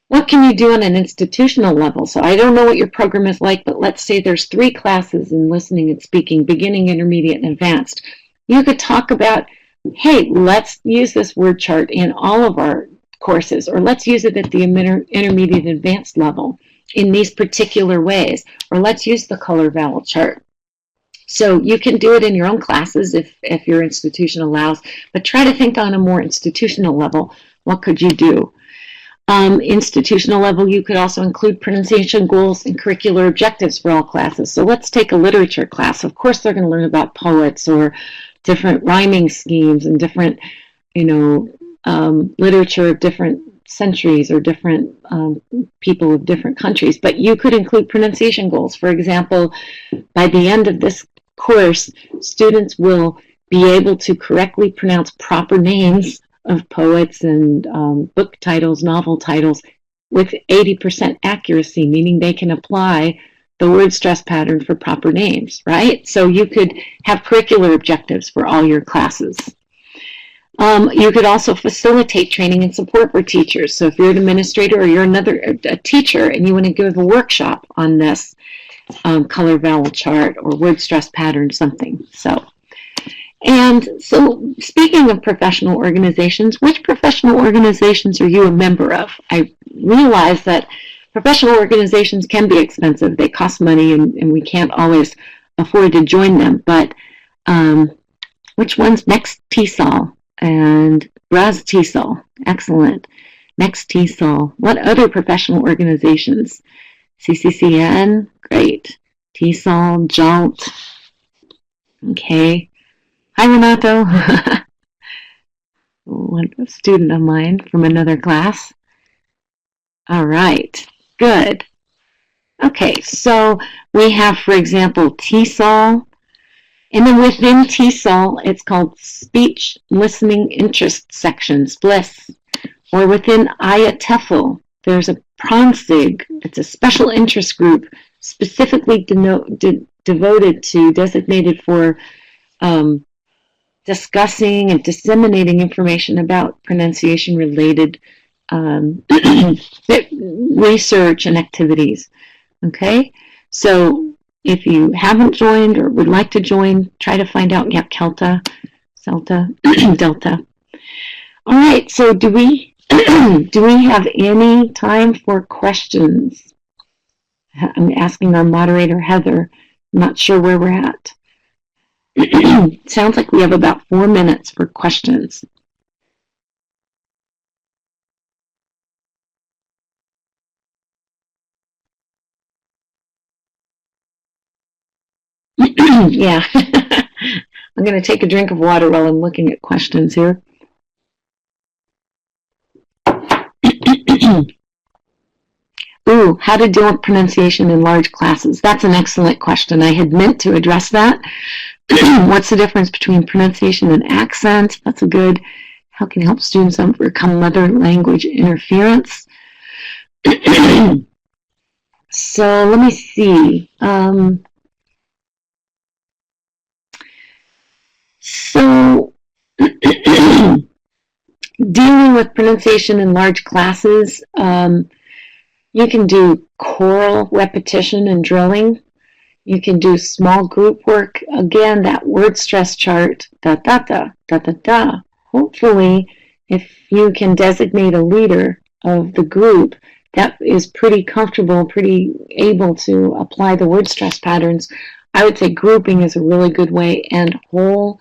what can you do on an institutional level? So I don't know what your program is like, but let's say there's 3 classes in listening and speaking, beginning, intermediate, and advanced. You could talk about, hey, let's use this word chart in all of our courses, or let's use it at the intermediate and advanced level in these particular ways, or let's use the color vowel chart. So you can do it in your own classes if your institution allows, but try to think on a more institutional level. What could you do? Institutional level, you could also include pronunciation goals and curricular objectives for all classes. So let's take a literature class. Of course, they're going to learn about poets or different rhyming schemes and different, literature of different centuries or different people of different countries. But you could include pronunciation goals. For example, by the end of this course, students will be able to correctly pronounce proper names of poets and book titles, novel titles, with 80% accuracy, meaning they can apply the word stress pattern for proper names, right? So you could have curricular objectives for all your classes. You could also facilitate training and support for teachers. So if you're an administrator or you're a teacher and you want to give a workshop on this color vowel chart or word stress pattern, something. And so speaking of professional organizations, which professional organizations are you a member of? I realize that professional organizations can be expensive. They cost money and we can't always afford to join them. But which one's? Next TESOL and Braz TESOL. Excellent. Next TESOL. What other professional organizations? CCCN. Great. TESOL, JALT. Okay. Hi, Renato. A student of mine from another class. All right, good. Okay, so we have, for example, TESOL, and then within TESOL, it's called Speech Listening Interest Section, SPLIS, or within IATEFL, there's a PRONSIG. It's a special interest group specifically designated for discussing and disseminating information about pronunciation-related research and activities. Okay, so if you haven't joined or would like to join, try to find out. Yeah, CELTA, Delta. All right, so do we have any time for questions? I'm asking our moderator, Heather. I'm not sure where we're at. Sounds like we have about 4 minutes for questions. Yeah. I'm going to take a drink of water while I'm looking at questions here. Ooh, how to deal with pronunciation in large classes. That's an excellent question. I had meant to address that. What's the difference between pronunciation and accent? That's a good. How can you help students overcome mother language interference? So let me see. So dealing with pronunciation in large classes, you can do choral repetition and drilling. You can do small group work. Again, that word stress chart, da, da, da, da, da, da. Hopefully, if you can designate a leader of the group that is pretty comfortable, pretty able to apply the word stress patterns, I would say grouping is a really good way, and whole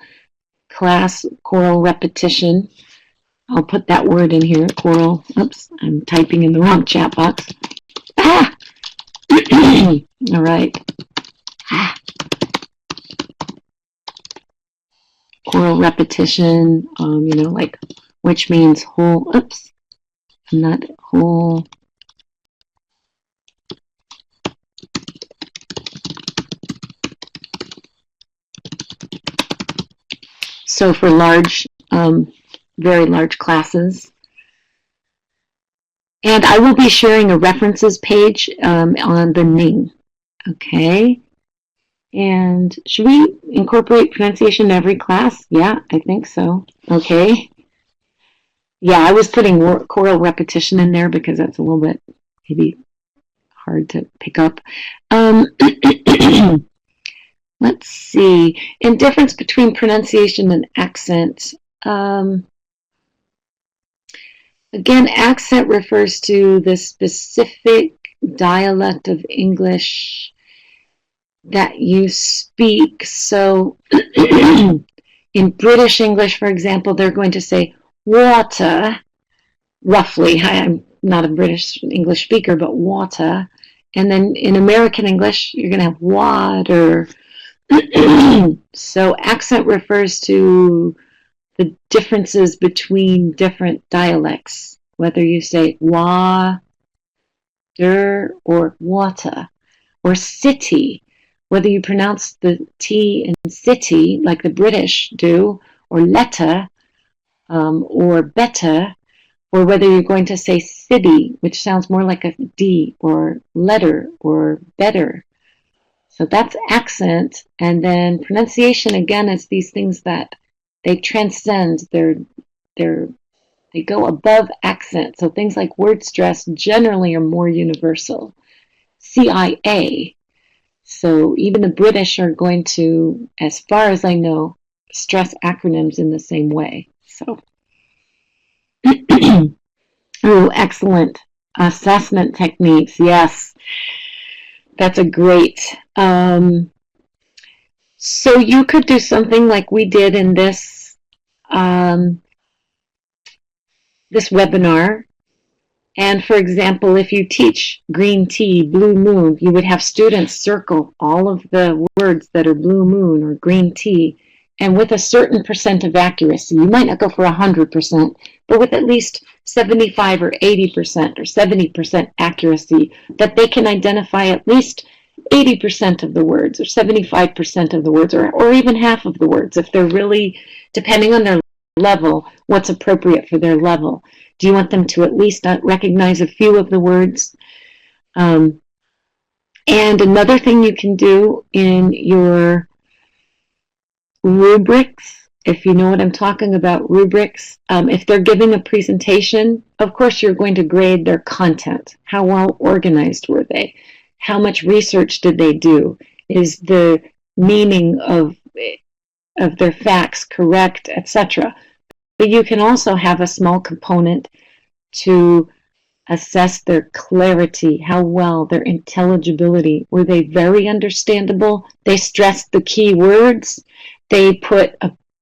class choral repetition. I'll put that word in here, choral. Oops, I'm typing in the wrong chat box. Ah! All right. Ah. Choral repetition, like, which means whole, oops, not whole. So for large very large classes. And I will be sharing a references page on the Ning. Okay. And should we incorporate pronunciation in every class? Yeah, I think so. Okay. Yeah, I was putting choral repetition in there because that's a little bit maybe hard to pick up. Let's see. And difference between pronunciation and accent. Again, accent refers to the specific dialect of English that you speak. So in British English, for example, they're going to say water, roughly. I'm not a British English speaker, but water. And then in American English, you're going to have water. So accent refers to the differences between different dialects, whether you say water or water, or city, whether you pronounce the T in city like the British do, or letter, or better, or whether you're going to say city, which sounds more like a D, or letter, or better. So that's accent. And then pronunciation, again, is these things that they transcend, they go above accent. So things like word stress generally are more universal. CIA. So even the British are going to, as far as I know, stress acronyms in the same way. So, oh, excellent. Assessment techniques, yes. That's a great. So you could do something like we did in this this webinar. And for example, if you teach green tea, blue moon, you would have students circle all of the words that are blue moon or green tea, and with a certain percent of accuracy. You might not go for 100%, but with at least 75 or 80% or 70% accuracy, that they can identify at least 80% of the words or 75% of the words, or even half of the words, if they're really, depending on their level, what's appropriate for their level. Do you want them to at least recognize a few of the words? And another thing you can do in your rubrics, if you know what I'm talking about, rubrics, if they're giving a presentation, of course you're going to grade their content. How well organized were they? How much research did they do? Is the meaning of their facts correct, etc.? But you can also have a small component to assess their clarity, how well, their intelligibility. Were they very understandable? They stressed the key words. They put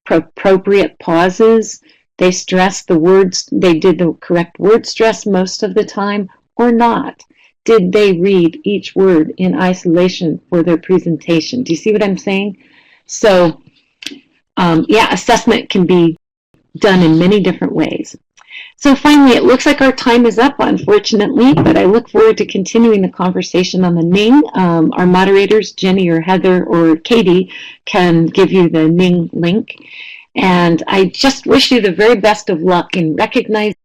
appropriate pauses. They stressed the words. They did the correct word stress most of the time, or not. Did they read each word in isolation for their presentation? Do you see what I'm saying? So, yeah, assessment can be done in many different ways. So finally, it looks like our time is up, unfortunately, but I look forward to continuing the conversation on the Ning. Our moderators, Jenny or Heather or Katie, can give you the Ning link. And I just wish you the very best of luck in recognizing.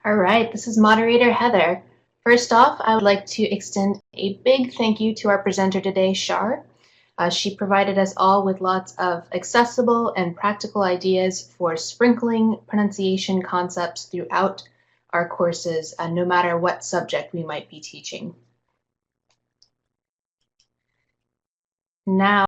All right, this is moderator Heather. First off, I would like to extend a big thank you to our presenter today, Shar. She provided us all with lots of accessible and practical ideas for sprinkling pronunciation concepts throughout our courses, no matter what subject we might be teaching. Now,